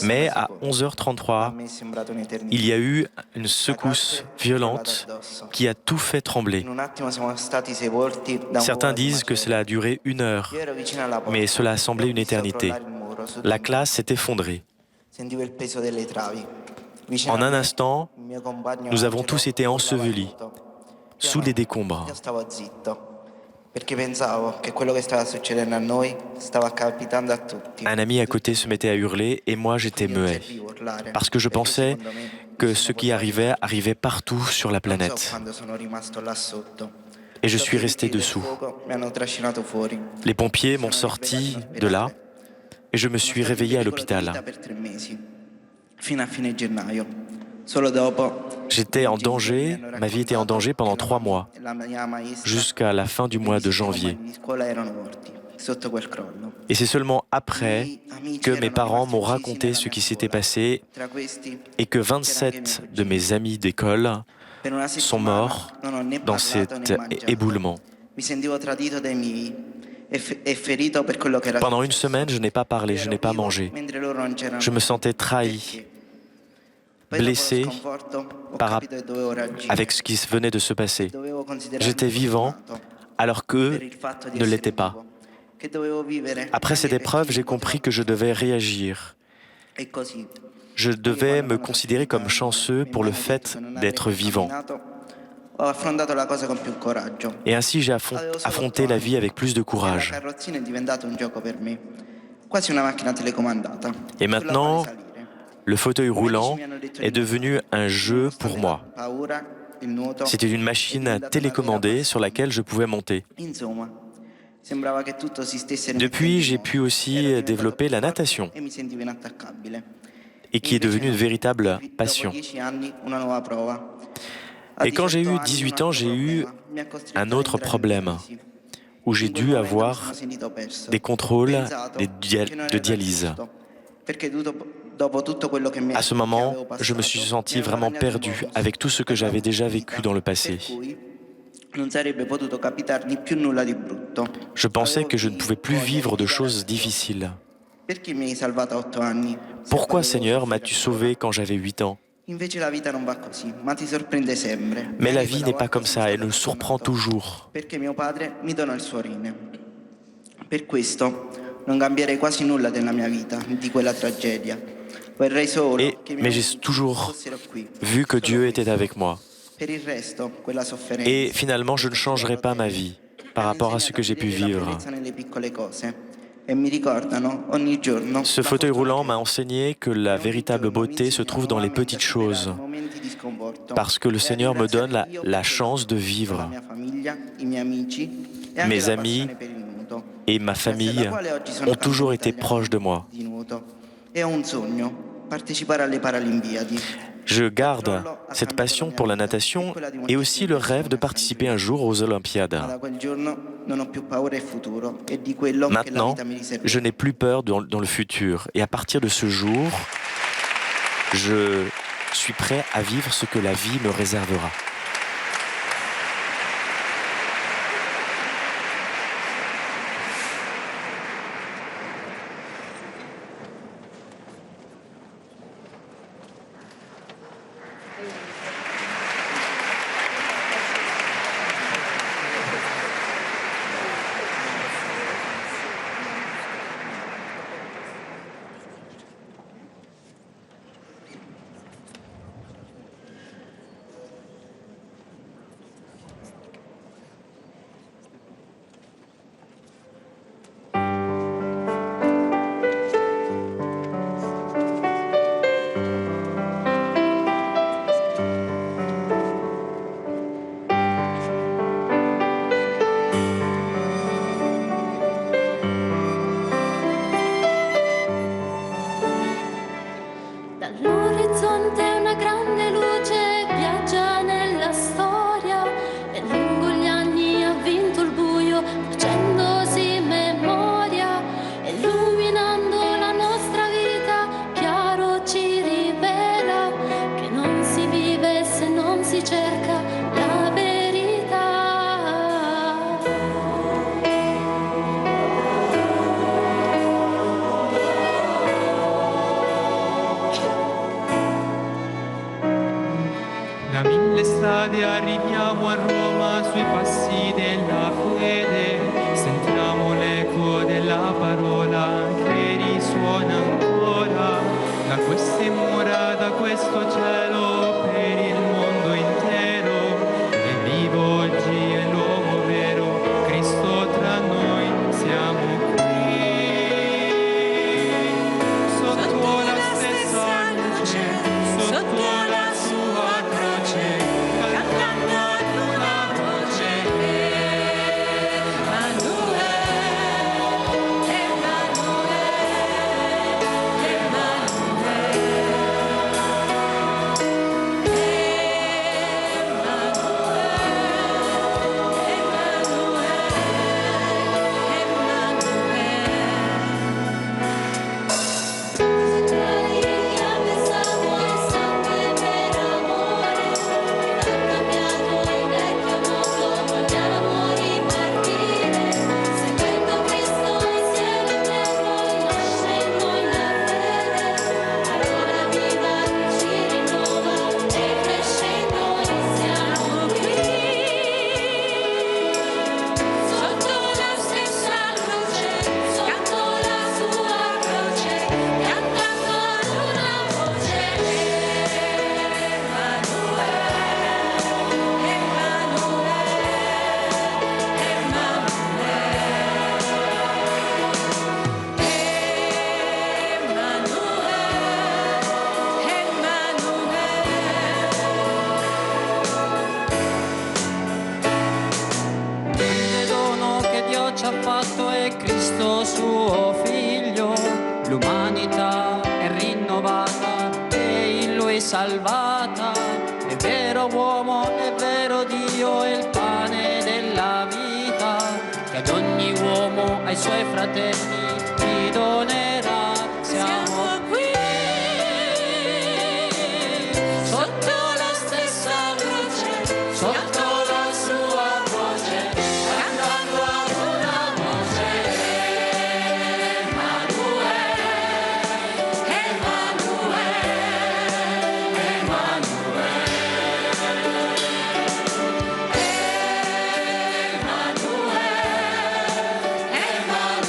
Mais à 11h33, il y a eu une secousse violente qui a tout fait trembler. Certains disent que cela a duré 1 heure, mais cela a semblé une éternité. La classe s'est effondrée. En un instant, nous avons tous été ensevelis sous les décombres. Un ami à côté se mettait à hurler et moi j'étais muet, parce que je pensais que ce qui arrivait partout sur la planète. Et je suis resté dessous. Les pompiers m'ont sorti de là et je me suis réveillé à l'hôpital. J'étais en danger, ma vie était en danger pendant 3 mois, jusqu'à la fin du mois de janvier. Et c'est seulement après que mes parents m'ont raconté ce qui s'était passé et que 27 de mes amis d'école sont morts dans cet éboulement. Pendant 1 semaine, je n'ai pas parlé, je n'ai pas mangé. Je me sentais trahi, blessé avec ce qui venait de se passer. J'étais vivant alors qu'eux ne l'étaient pas. Après cette épreuve, j'ai compris que je devais réagir. Je devais me considérer comme chanceux pour le fait d'être vivant. Et ainsi, j'ai affronté la vie avec plus de courage. Et maintenant, le fauteuil roulant est devenu un jeu pour moi. C'était une machine télécommandée sur laquelle je pouvais monter. Depuis, j'ai pu aussi développer la natation, et qui est devenue une véritable passion. Et quand j'ai eu 18 ans, j'ai eu un autre problème, où j'ai dû avoir des contrôles de dialyse. À ce moment, je me suis senti vraiment perdu avec tout ce que j'avais déjà vécu dans le passé. Je pensais que je ne pouvais plus vivre de choses difficiles. Pourquoi, Seigneur, m'as-tu sauvé quand j'avais 8 ans ? Mais la vie n'est pas comme ça, elle nous surprend toujours. Mais j'ai toujours vu que Dieu était avec moi. Et finalement, je ne changerai pas ma vie par rapport à ce que j'ai pu vivre. Ce fauteuil roulant m'a enseigné que la véritable beauté se trouve dans les petites choses, parce que le Seigneur me donne la chance de vivre. Mes amis et ma famille ont toujours été proches de moi. Je garde cette passion pour la natation et aussi le rêve de participer un jour aux Olympiades. Maintenant, je n'ai plus peur dans le futur. Et à partir de ce jour, je suis prêt à vivre ce que la vie me réservera. Dall'orizzonte una grande luce viaggia nella storia e lungo gli anni ha vinto il buio facendosi memoria, illuminando la nostra vita, chiaro ci rivela che non si vive se non si cerca la verità. Da mille strade arriviamo a Roma sui passi della fede, sentiamo l'eco della parola che risuona ancora da queste mura, da questo cielo per il mondo intero. E vivo oggi è l'uomo vero, Cristo tra noi, siamo qui sotto la stessa luce, sotto la sua croce, cantando ad una voce. fatto è Cristo suo figlio, l'umanità è rinnovata e in lui salvata. È vero uomo, è vero Dio, è il pane della vita, che ad ogni uomo, ai suoi fratelli, ti donerà. Siamo qui, sotto la stessa luce, sotto la sua voce, cantando ad una voce. Emanuele, Emanuele, Emanuele,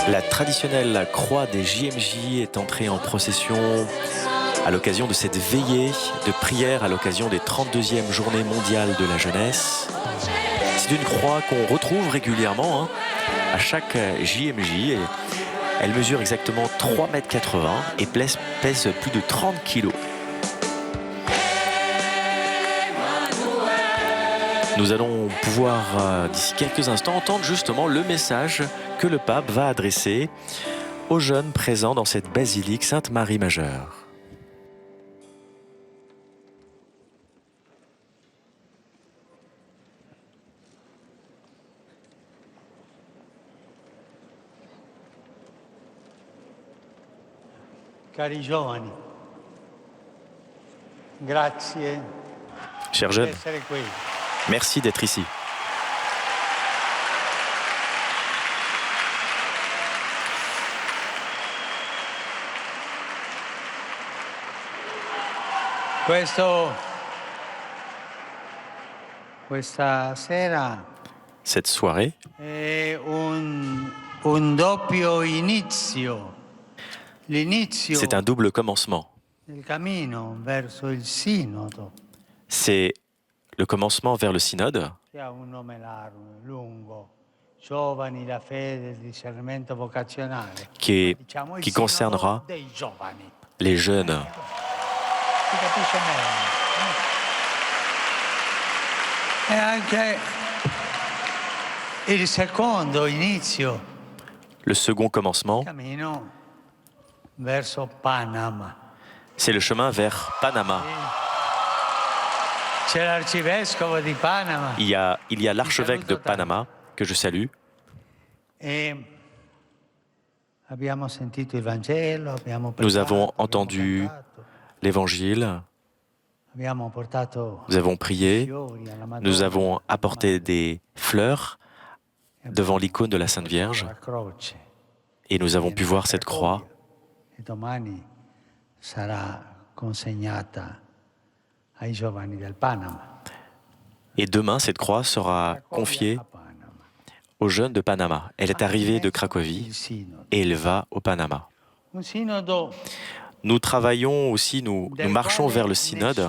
La traditionnelle croix des JMJ est entrée en procession à l'occasion de cette veillée de prière à l'occasion des 32e journées mondiales de la jeunesse. C'est une croix qu'on retrouve régulièrement à chaque JMJ. Et elle mesure exactement 3,80 m et pèse plus de 30 kg. Nous allons pouvoir, d'ici quelques instants, entendre justement le message que le pape va adresser aux jeunes présents dans cette basilique Sainte-Marie Majeure. Cari giovani, grazie. Chers jeunes, merci d'être ici. Questa sera cette soirée è un doppio inizio. C'est un double commencement. Il cammino verso il sinodo. C'est le commencement vers le synode. Che ha un nome lungo. Giovani, la fede, il discernimento vocazionale. Qui concernera les jeunes. Si capisce meglio. E anche il secondo inizio. Le second commencement. Cammino verso Panama. C'est le chemin vers Panama. C'è l'arcivescovo di Panama. Il y a l'archevêque de Panama que je salue. Abbiamo sentito il Vangelo, nous avons entendu l'évangile. Nous avons prié. Nous avons apporté des fleurs devant l'icône de la Sainte Vierge. Et nous avons pu voir cette croix. Domani sarà consegnata ai giovani del Panama. Et demain, cette croix sera confiée aux jeunes de Panama. Elle est arrivée de Cracovie et elle va au Panama. Nous travaillons aussi, nous marchons vers le synode.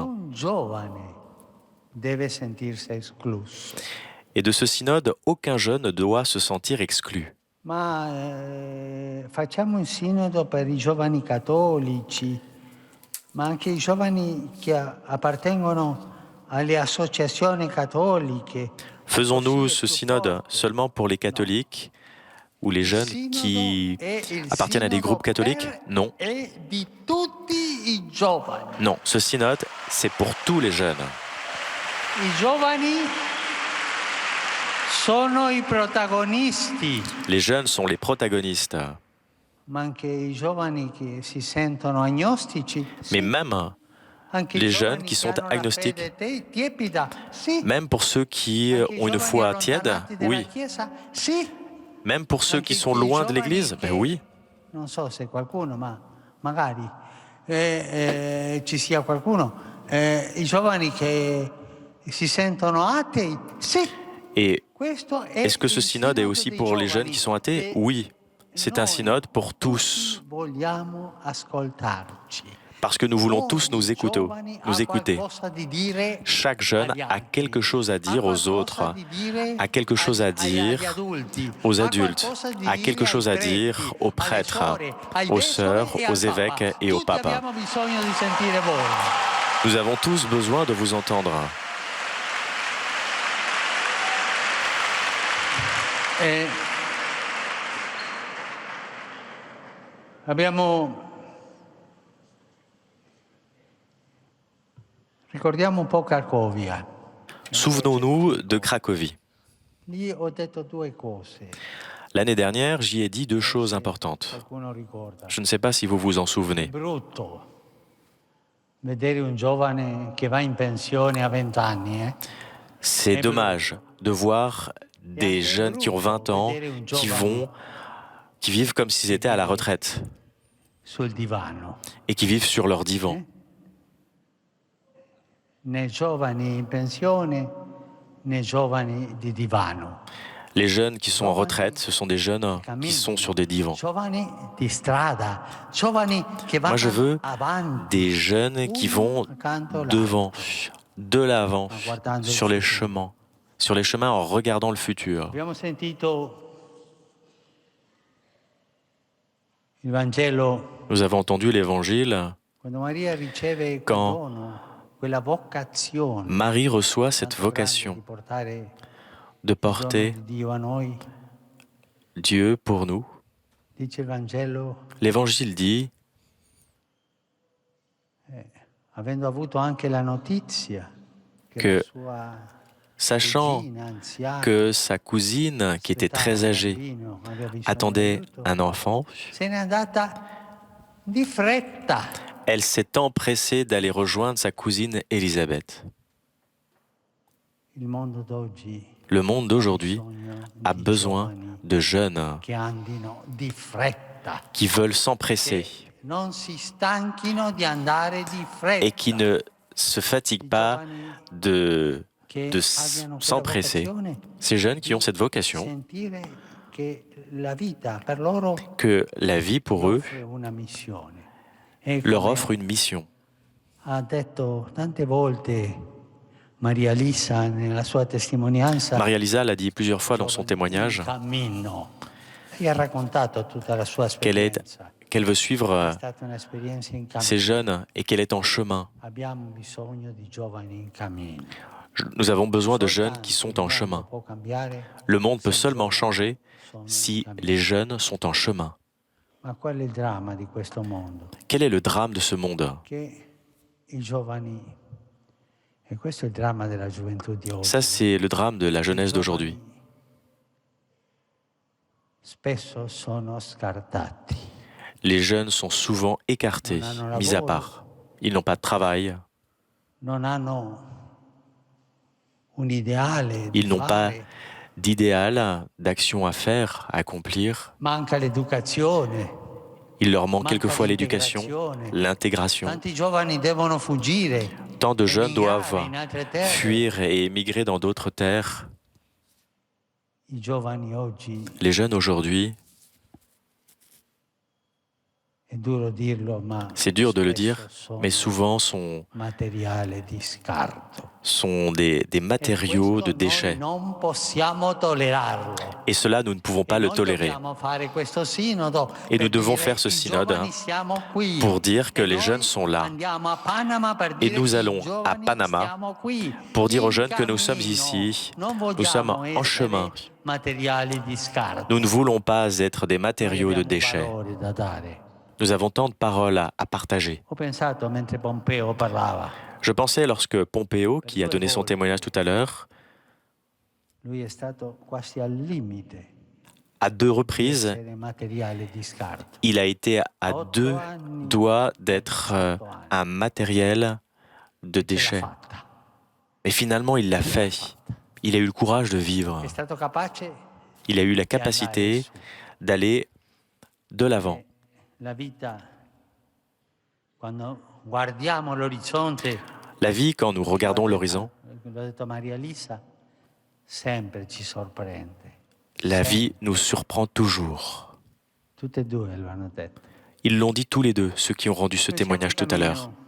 Et de ce synode, aucun jeune ne doit se sentir exclu. Ma facciamo un sinodo per i giovani cattolici, ma anche i giovani che appartengono alle associazioni cattoliche. Faisons-nous ce synode seulement pour les catholiques ou les jeunes qui appartiennent à des groupes catholiques? Non. Non, ce synode, c'est pour tous les jeunes. I giovani sono i protagonisti. Les jeunes sont les protagonistes. Ma anche i giovani che si sentono agnostici. Mais même les jeunes qui sont agnostiques, même pour ceux qui ont une foi tiède, oui. Même pour ceux qui sont loin de l'Église, ben oui. Non so se qualcuno, ma magari ci sia qualcuno. I giovani che si sentono atei, sì. Et est-ce que ce synode est aussi pour les jeunes qui sont athées? Oui, c'est un synode pour tous. Parce que nous voulons tous nous écouter. Chaque jeune a quelque chose à dire aux autres, a quelque chose à dire aux adultes, a quelque chose à dire aux prêtres, aux sœurs, aux évêques et au pape. Nous avons tous besoin de vous entendre. Ricordiamo un po' Cracovia. Souvenons-nous de Cracovie. Lì ho detto due cose. L'année dernière, j'y ai dit deux choses importantes. Je ne sais pas si vous vous en souvenez. Brutto vedere un giovane che va in pensione a 20 anni. C'est dommage de voir des jeunes qui ont 20 ans, qui vivent comme s'ils étaient à la retraite et qui vivent sur leur divan. Né giovani in pensione, né giovani di divano. Les jeunes qui sont en retraite, ce sont des jeunes qui sont sur des divans. Giovani di strada, giovani che Moi, je veux vanno avanti, des jeunes qui vont devant, de l'avant, sur les chemins en regardant le futur. Abbiamo sentito il Vangelo Nous avons entendu l'Évangile quando Maria riceve quel quand dono, quella vocazione Marie reçoit cette tanto grande vocation di portare de il dono porter di Dio a noi. Dieu pour nous. Dice il Vangelo, L'Évangile dit, avendo avuto anche la notizia che que, la sua sachant cugina anziana que sa cousine, qui était très âgée, bambino, aveva bisogno attendait d'aiuto, un enfant, se n'è andata di fretta. elle s'est empressée d'aller rejoindre sa cousine Élisabeth. Il mondo d'oggi Le monde d'aujourd'hui a besoin de jeunes che andino di fretta, qui veulent s'empresser non si stanchino di andare di fretta, et qui ne se fatiguent pas de s'empresser. Ces jeunes qui ont cette vocation, sentire che la vita per loro que la vie pour eux offre una missione. E leur come offre une mission. ha detto tante volte Maria Lisa nella sua testimonianza, Maria Lisa l'a dit plusieurs fois dans son témoignage cammino. E ha raccontato tutta la sua esperienza. qu'elle veut suivre È stata un'esperienza in ces cammino. jeunes et qu'elle est en chemin. Abbiamo bisogno di giovani in cammino. Nous avons besoin de jeunes qui sont en chemin. Può cambiare, Le monde peut seulement changer si les jeunes sont en chemin. ma qual è il dramma di questo mondo? Quel est le drame de ce monde? Che i giovani, e questo è il dramma della gioventù di oggi, Ça, c'est le drame de la jeunesse d'aujourd'hui. spesso sono scartati. Les jeunes sont souvent écartés, mis à part. Ils n'ont pas de travail, Non hanno un ideale ils di n'ont pas fare, d'idéal, d'action à faire, à accomplir. manca l'educazione. Il leur manque Manca quelquefois l'éducation, l'integrazione. l'intégration. Tanti giovani devono fuggire. Tant de jeunes doivent emigrare in altre terre. fuir et émigrer dans d'autres terres. I giovani oggi, Les jeunes aujourd'hui, è duro dirlo, ma c'est dur de le dire, spesso sono mais souvent sont materiale di scarto. des matériaux de déchets. Non possiamo tollerarlo. Et cela, nous ne pouvons pas le tolérer. Dobbiamo fare questo sinodo Et nous per devons dire, faire ce i synode giovani siamo qui. pour dire que E les noi jeunes sont là. andiamo a Panama per Et dire nous che i allons à giovani Panama siamo qui. pour dire aux In jeunes que nous sommes cammino. ici, Non nous sommes vogliamo en essere chemin. materiali di scarto. Nous ne voulons pas être des matériaux de Abbiamo déchets. valori da dare. Nous avons tant de paroles à partager. Ho pensato mentre Pompeo parlava, Je pensais lorsque Pompeo, qui a donné son témoignage tout à l'heure, lui è stato quasi al limite à 2 di reprises, essere materiale di scarto. il a été à 2 doigts d'être un matériel de Ce l'ha déchets. fatta. Mais finalement, il l'a fait. Il a eu le courage de vivre. È stato capace Il a eu la di andare capacité su. d'aller de l'avant. La vita, quando guardiamo l'orizzonte, La vie, quand nous regardons l'horizon, l'ha detto Maria Lisa, sempre ci sorprende. la vie nous surprend toujours. Tutte e due lo hanno detto. Ils l'ont dit tous les deux, ceux qui ont rendu ce Noi témoignage siamo tout in à l'heure. cammino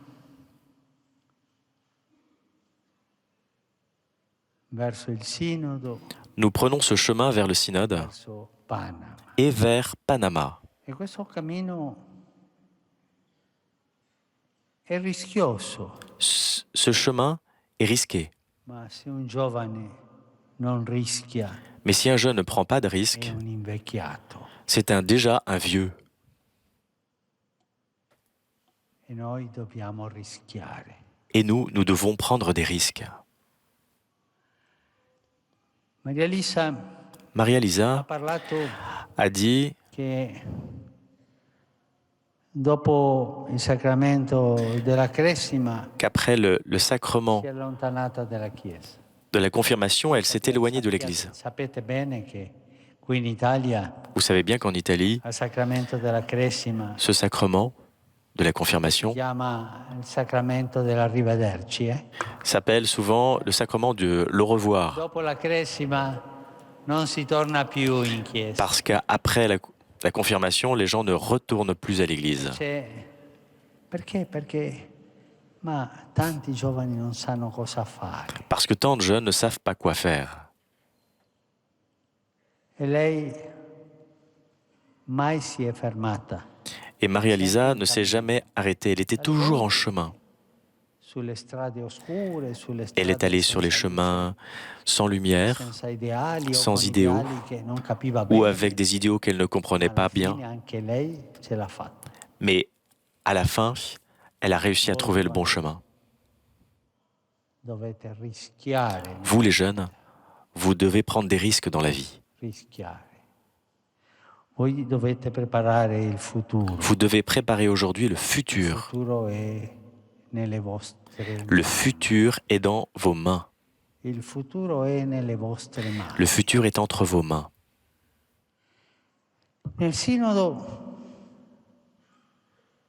verso il sinodo, Nous prenons ce chemin vers le synode verso Panama. et vers Panama. E questo cammino è rischioso, Ce chemin est risqué. ma se un giovane non rischia Mais si un jeune ne prend pas de è risque, un invecchiato. c'est déjà un vieux. E noi dobbiamo rischiare. Et nous devons prendre des risques. Maria Lisa Maria ha Lisa parlato a dit che dopo il sacramento della cresima qu'après le sacrement si è allontanata dalla Chiesa. de la confirmation, elle s'est éloignée de l'Église. Sapete bene che qui in Italia Vous savez bien qu'en Italie, al sacramento della cresima ce sacrement de la si confirmation chiama il sacramento dell'arrivederci. s'appelle souvent le sacrement de l'au revoir. Dopo la cresima non si torna più in chiesa. Parce qu'après la confirmation, les gens ne retournent plus à l'église. Perché ma tanti giovani non sanno cosa fare. Parce que tant de jeunes ne savent pas quoi faire. E lei mai si è fermata. Et Maria Lisa ne s'est jamais arrêtée, elle était toujours en chemin. Elle est allée sur les chemins sans lumière, sans idéaux, ou avec des idéaux qu'elle ne comprenait pas bien. Mais à la fin, elle a réussi à trouver le bon chemin. Vous les jeunes, vous devez prendre des risques dans la vie. Vous devez préparer aujourd'hui le futur. Le futur est dans vos mains. Le futur est entre vos mains. Nel sinodo,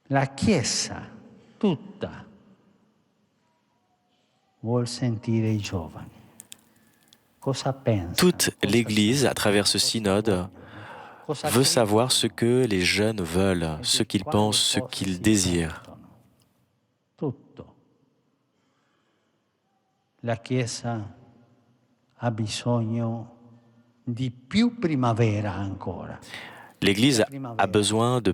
la Chiesa tutta vuol sentire i giovani. Cosa pensa? Toute l'Église, à travers ce synode, veut savoir ce que les jeunes veulent, ce qu'ils pensent, ce qu'ils désirent. La Chiesa ha bisogno di più primavera ancora. L'Église a besoin de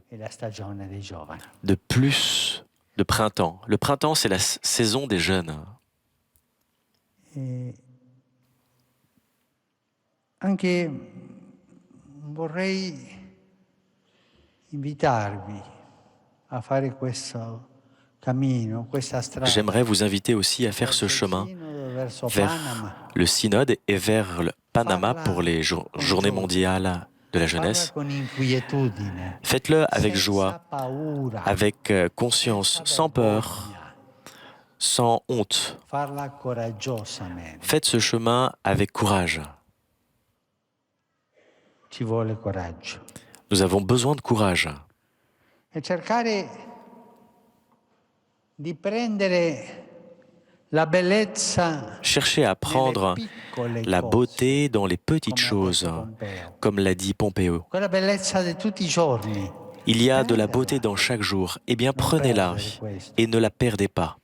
plus de printemps. Le printemps, c'est la saison des jeunes. Anche vorrei invitarvi a fare questo cammino, questa strada. J'aimerais vous inviter aussi à faire ce chemin vers le synode et vers le Panama pour les journées mondiales de la jeunesse. Faites-le avec joie, avec conscience, sans peur, sans honte. Faites ce chemin avec courage. Nous avons besoin de courage. E cercare di prendere la bellezza. Cherchez à prendre la beauté dans les petites choses, comme l'a dit Pompéo. Quella bellezza di tutti i giorni. Il y a de la beauté dans chaque jour. Eh bien, prenez-la et ne la perdez pas.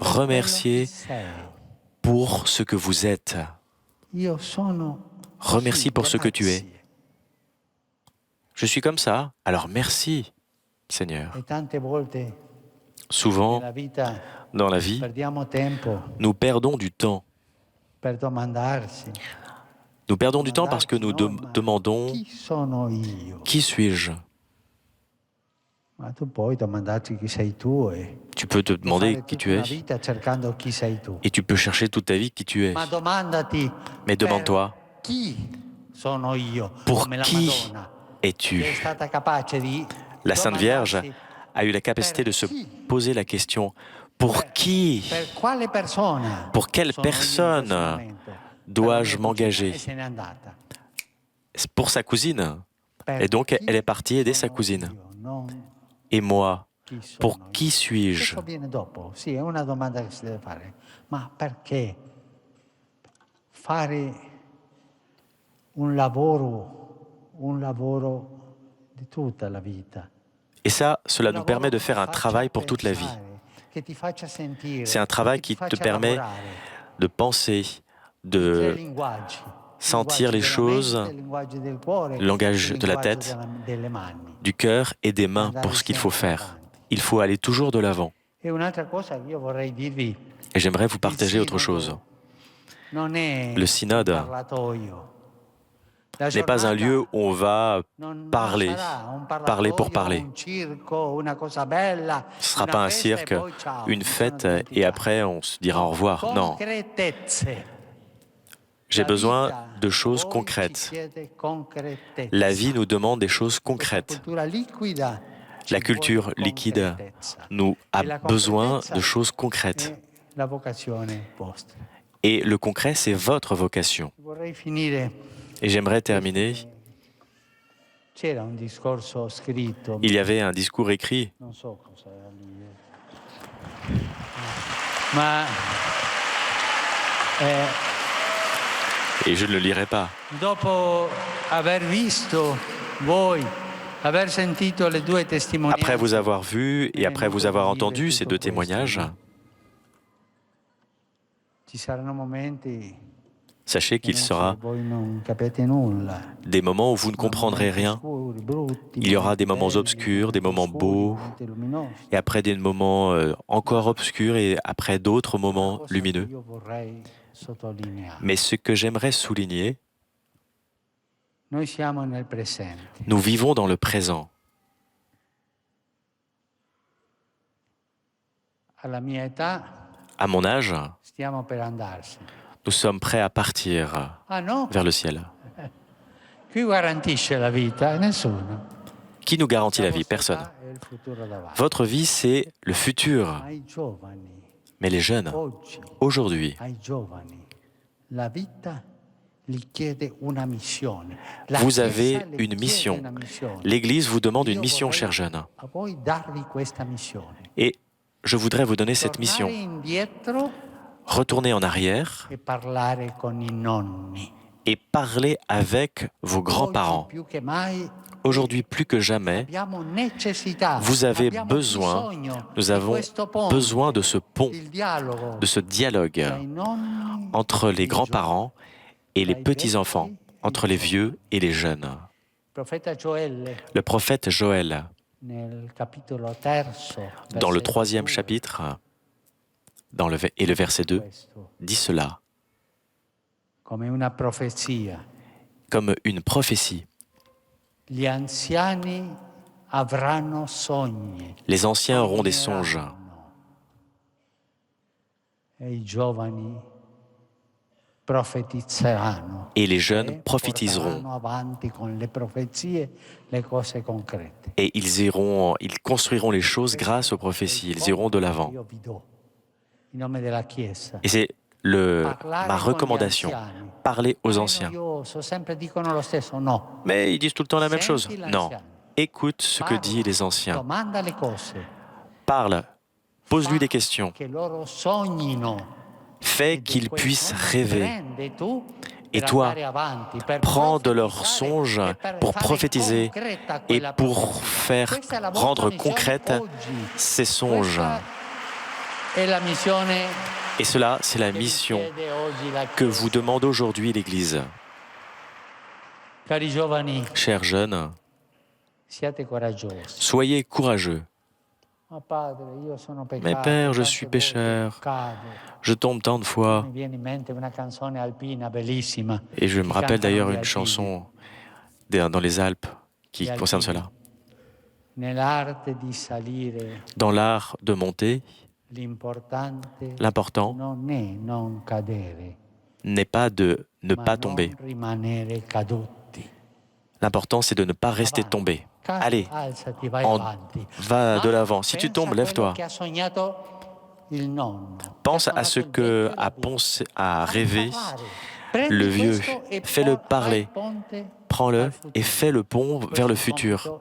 Remerciez pour ce que vous êtes. Remercie pour ce que tu es. Je suis comme ça, alors merci, Seigneur. Souvent, dans la vie, nous perdons du temps. Nous perdons du temps parce que nous demandons « Qui suis-je » Tu peux te demander qui tu es et tu peux chercher toute ta vie qui tu es. Mais demande-toi, pour qui es-tu? La Sainte Vierge a eu la capacité de se poser la question, pour qui? Pour quelle personne dois-je m'engager? Pour sa cousine. Et donc, elle est partie aider sa cousine. Et moi, pour qui suis-je? Et ça, cela nous permet de faire un travail pour toute la vie. C'est un travail qui te permet de penser, de sentir les choses, le langage de la tête, du cœur et des mains pour ce qu'il faut faire. Il faut aller toujours de l'avant. Et j'aimerais vous partager autre chose. Le synode n'est pas un lieu où on va parler pour parler. Ce ne sera pas un cirque, une fête et après on se dira au revoir. Non. J'ai besoin de choses concrètes. La vie nous demande des choses concrètes. La culture liquide nous a besoin de choses concrètes. Et le concret, c'est votre vocation. Et j'aimerais terminer. Il y avait un discours écrit. Et je ne le lirai pas. Dopo aver visto voi, aver sentito le due testimonianze, Après vous avoir vu et après vous avoir entendu ces deux témoignages, ci saranno momenti sachez qu'il sera voi non capite nulla. des moments où vous ne comprendrez rien. Il y aura des moments obscurs, des moments beaux, et après des moments encore obscurs et après d'autres moments lumineux. Mais ce que j'aimerais souligner, Noi siamo nel presente. nous vivons dans le présent. Alla mia età À mon âge, stiamo per andarsene. nous sommes prêts à partir Ah no? vers le ciel. Chi garantisce la vita? Nessuno. Qui nous garantit la vie? Personne. E il futuro davanti. Votre vie, c'est le futur. Ma ai giovani, Mais les jeunes, oggi, aujourd'hui, ai giovani, la vita gli chiede una missione. La vous Chiesa avez le une chiede mission. una missione. L'Église vous demande une Io mission, vorrei chers jeunes. A voi darvi questa missione. Et je voudrais vous donner cette mission. Tornare indietro Retournez en arrière e parlare con i nonni. et parlez avec vos grands-parents. Oggi più che mai Aujourd'hui, plus que jamais, abbiamo necessità, vous avez abbiamo besoin, bisogno nous di avons questo ponte, besoin de ce pont, il dialogo de ce dialogue tra i nonni entre les e i grands-parents et les Dai petits-enfants, vecchi entre les vieux et les jeunes. giovani. Il profeta Gioele, Le prophète Joël, nel capitolo terzo, dans le versetto 3e 2, chapitre, et le verset 2, questo, dit cela come una profezia. comme une prophétie. Gli anziani avranno sogni. Les anciens auront des songes E i giovani profetizzeranno. et les jeunes E prophétiseront. porteranno avanti con le profezie le cose concrete. Et ils construiront les choses grâce aux prophéties. Ils iront de l'avant. Io vi do, in nome della Chiesa. Et c'est ma recommandation. Parlez aux anciens. Noioso, sempre dicono lo stesso, no. Mais ils disent tout le temps la même chose. Senti Non. l'anziano. Écoute ce que disent les anciens. Domanda le cose. Parle. Pose-lui des questions. Che loro sognino. Fais qu'ils puissent rêver. Et toi, prends de leurs songes pour prophétiser et pour faire rendre concrètes ces songes. Et cela, c'est la mission que vous demande aujourd'hui l'Église. Cari giovani, Chers jeunes, siate coraggiosi. soyez courageux. Ma padre, io sono Mais peccato, Père, je tante suis volte pécheur. cado. Je tombe tant de fois. Mi viene in mente una canzone alpina bellissima. Et je me Che rappelle cantano d'ailleurs gli une alpini. chanson dans les Alpes qui concerne cela. Nell'arte di salire, Dans l'art de monter, l'importante l'important non è non cadere, n'est pas de ne ma pas non tomber. rimanere caduti. L'important, c'est de ne pas rester tombé. Allez, Alzati, vai en- avanti. va de Ma l'avant. Si tu pensa tombes, a quello lève-toi. che ha sognato il nonno. Pense à ce que a rêvé le vieux. Fais-le parler. Prends-le et fais le pont vers le futur.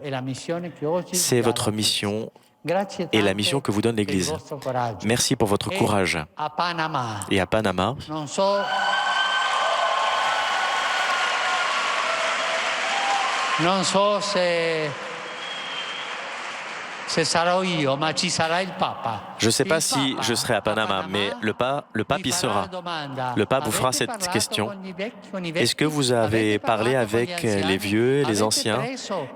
C'est votre mission et la mission que vous donne l'Église. Merci pour votre courage. A Panama, Et à Panama, non so se sarò io, ma ci sarà il Papa. je ne sais pas Il si Papa je serai à Panama, mais le pape y sera. Le pape vous fera cette question. Est-ce que vous avez parlé avec les vieux, les anciens?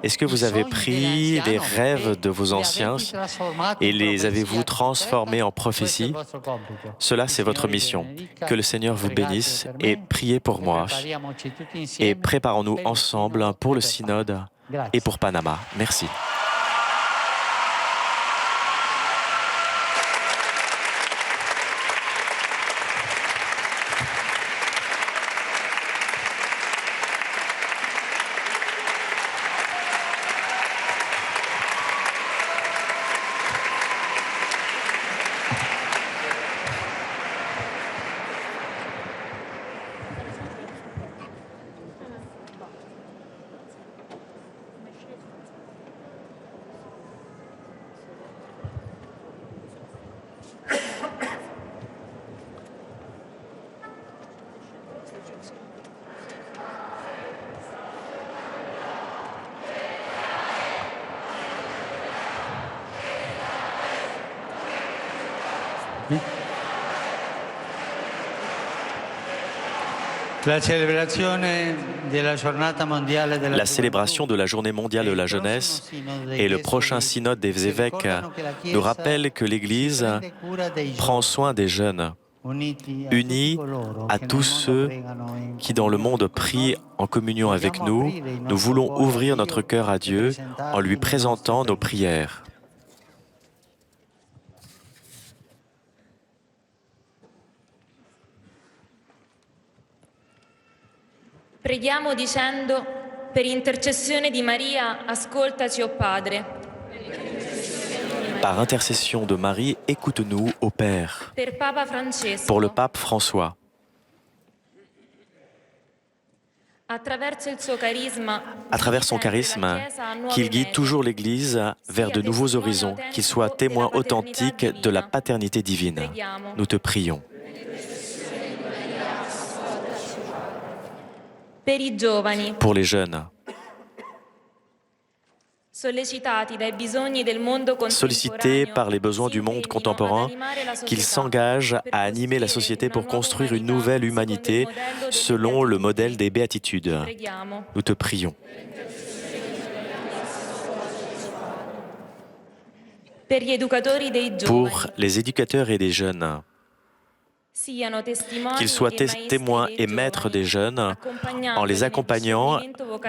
Est-ce que vous avez pris les rêves de vos anciens et les avez-vous transformés en prophéties? Cela, c'est votre mission. Que le Seigneur vous bénisse et priez pour moi. Et préparons-nous ensemble pour le synode et pour Panama. Merci. La célébration de la Journée mondiale de la jeunesse et le prochain synode des évêques nous rappellent que l'Église prend soin des jeunes, unis à tous ceux qui dans le monde prient en communion avec nous. Nous voulons ouvrir notre cœur à Dieu en lui présentant nos prières. Preghiamo dicendo: per intercessione di Maria, ascoltaci, o Padre. Par intercession de Marie, écoute-nous, ô Père. Per Papa Francesco. Pour le pape François. À travers son charisme, qu'il guide toujours l'Église vers de nouveaux horizons, qu'il soit témoin authentique de la paternité divine. Nous te prions. Pour les jeunes, sollicités par les besoins du monde contemporain, qu'ils s'engagent à animer la société pour construire une nouvelle humanité selon le modèle des béatitudes. Nous te prions. Pour les éducateurs et des jeunes, qu'ils soient témoins et maîtres des jeunes en les accompagnant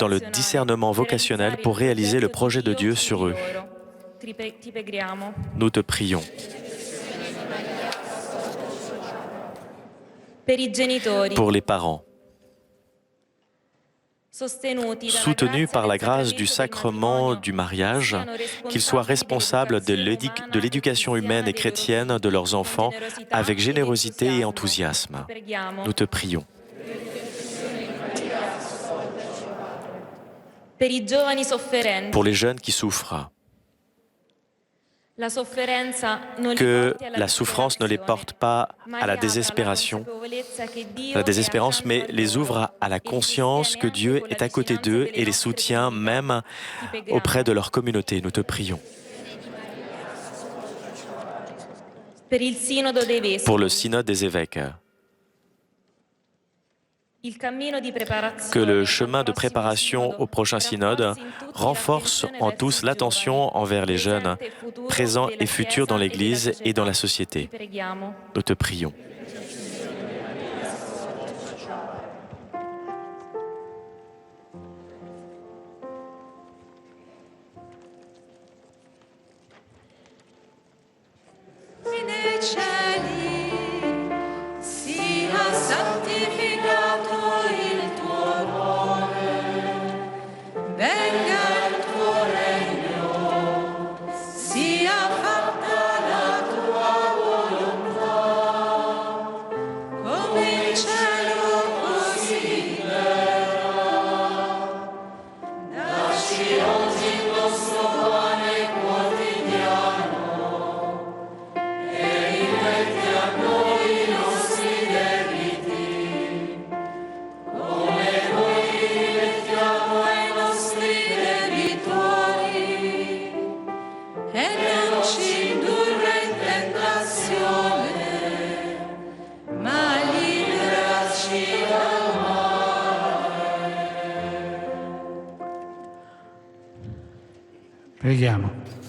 dans le discernement vocationnel pour réaliser le projet de Dieu sur eux. Nous te prions. Pour les parents, soutenus par la grâce du sacrement du mariage, qu'ils soient responsables de l'éducation humaine et chrétienne de leurs enfants avec générosité et enthousiasme. Nous te prions. Pour les jeunes qui souffrent, que la souffrance ne les porte pas à la désespération, mais les ouvre à la conscience que Dieu est à côté d'eux et les soutient même auprès de leur communauté. Nous te prions. Pour le synode des évêques, que le chemin de préparation au prochain synode renforce en tous l'attention envers les jeunes, présents et futurs dans l'Église et dans la société. Nous te prions.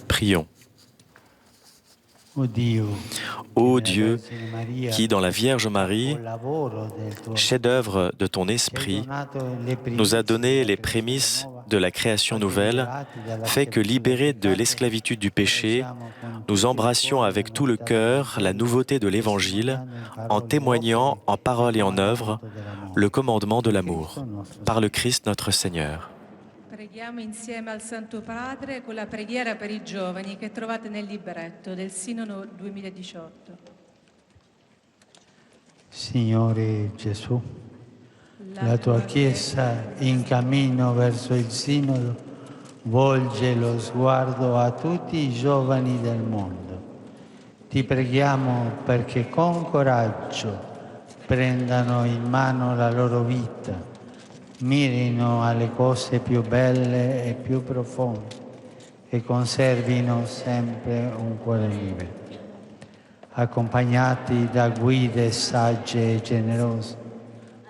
Prions. Ô Dieu, qui dans la Vierge Marie, chef-d'œuvre de ton esprit, nous a donné les prémices de la création nouvelle, fait que, libérés de l'esclavitude du péché, nous embrassions avec tout le cœur la nouveauté de l'Évangile, en témoignant en parole et en œuvre le commandement de l'amour, par le Christ notre Seigneur. Preghiamo insieme al Santo Padre con la preghiera per i giovani che trovate nel libretto del Sinodo 2018. Signore Gesù, la tua Chiesa in cammino verso il Sinodo volge lo sguardo a tutti i giovani del mondo. Ti preghiamo perché con coraggio prendano in mano la loro vita, mirino alle cose più belle e più profonde e conservino sempre un cuore libero. accompagnati da guide sagge e generose.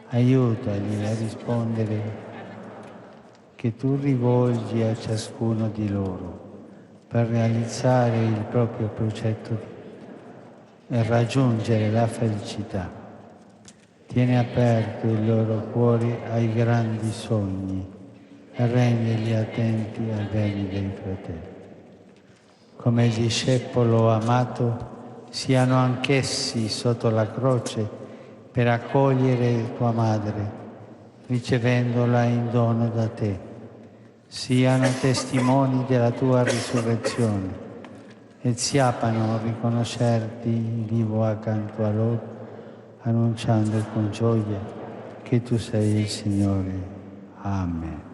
Aiutali a rispondere che tu rivolgi a ciascuno di loro per realizzare il proprio progetto e raggiungere la felicità. Tieni aperto il loro cuore ai grandi sogni e rendili attenti ai beni dei fratelli. Come il discepolo amato, siano anch'essi sotto la croce per accogliere tua madre, ricevendola in dono da te. Siano testimoni della tua risurrezione e sappiano riconoscerti vivo accanto a loro, annunciando con gioia che tu sei il Signore. Amen.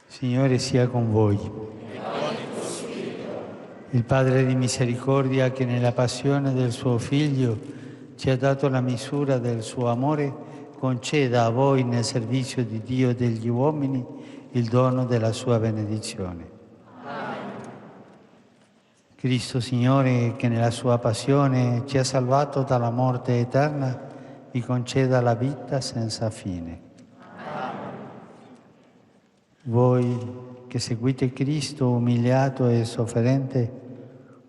Signore sia con voi. Il Padre di misericordia che nella passione del suo Figlio ci ha dato la misura del suo amore, conceda a voi nel servizio di Dio e degli uomini il dono della sua benedizione. Cristo Signore, che nella sua passione ci ha salvato dalla morte eterna, vi conceda la vita senza fine. Voi che seguite Cristo umiliato e sofferente,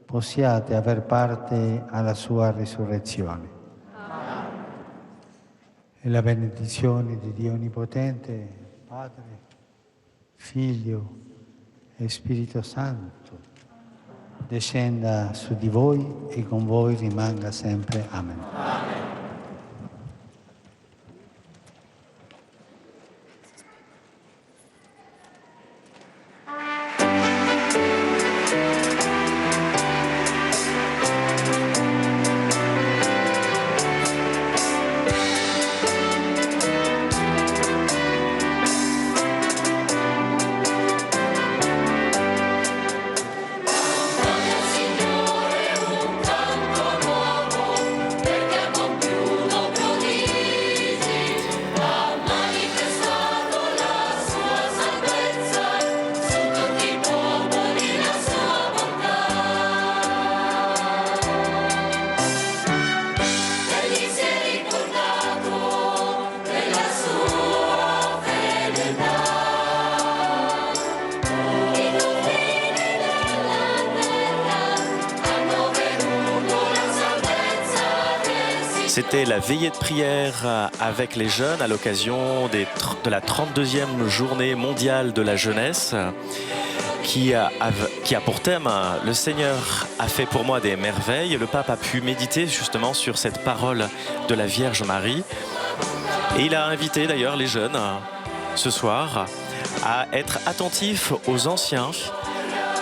possiate aver parte alla sua risurrezione. E la benedizione di Dio Onnipotente, Padre, Figlio e Spirito Santo, descenda su di voi e con voi rimanga sempre. Amen. Amen. C'était la veillée de prière avec les jeunes à l'occasion de la 32e journée mondiale de la jeunesse qui a pour thème « Le Seigneur a fait pour moi des merveilles ». Le pape a pu méditer justement sur cette parole de la Vierge Marie. Et il a invité d'ailleurs les jeunes ce soir à être attentifs aux anciens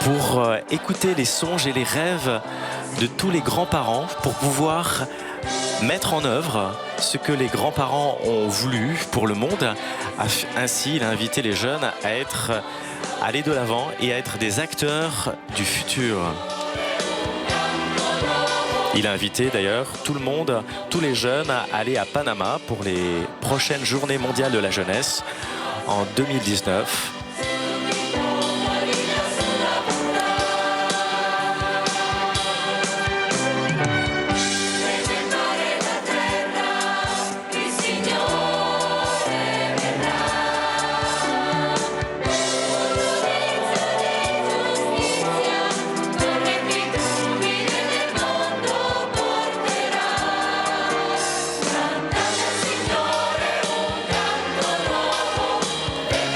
pour écouter les songes et les rêves de tous les grands-parents pour pouvoir mettre en œuvre ce que les grands-parents ont voulu pour le monde. Ainsi, il a invité les jeunes à aller de l'avant et à être des acteurs du futur. Il a invité d'ailleurs tout le monde, tous les jeunes, à aller à Panama pour les prochaines journées mondiales de la jeunesse en 2019.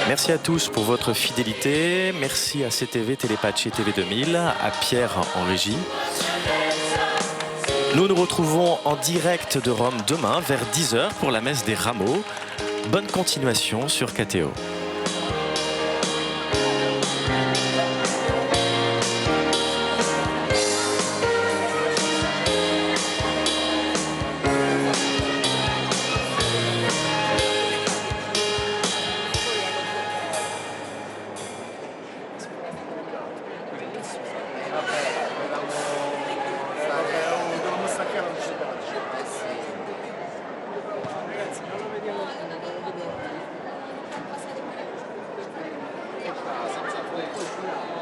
Merci à tous pour votre fidélité. Merci à CTV, Télépathie et TV 2000, à Pierre en régie. Nous nous retrouvons en direct de Rome demain vers 10h pour la messe des Rameaux. Bonne continuation sur KTO. Ragazzi, non lo vediamo. parola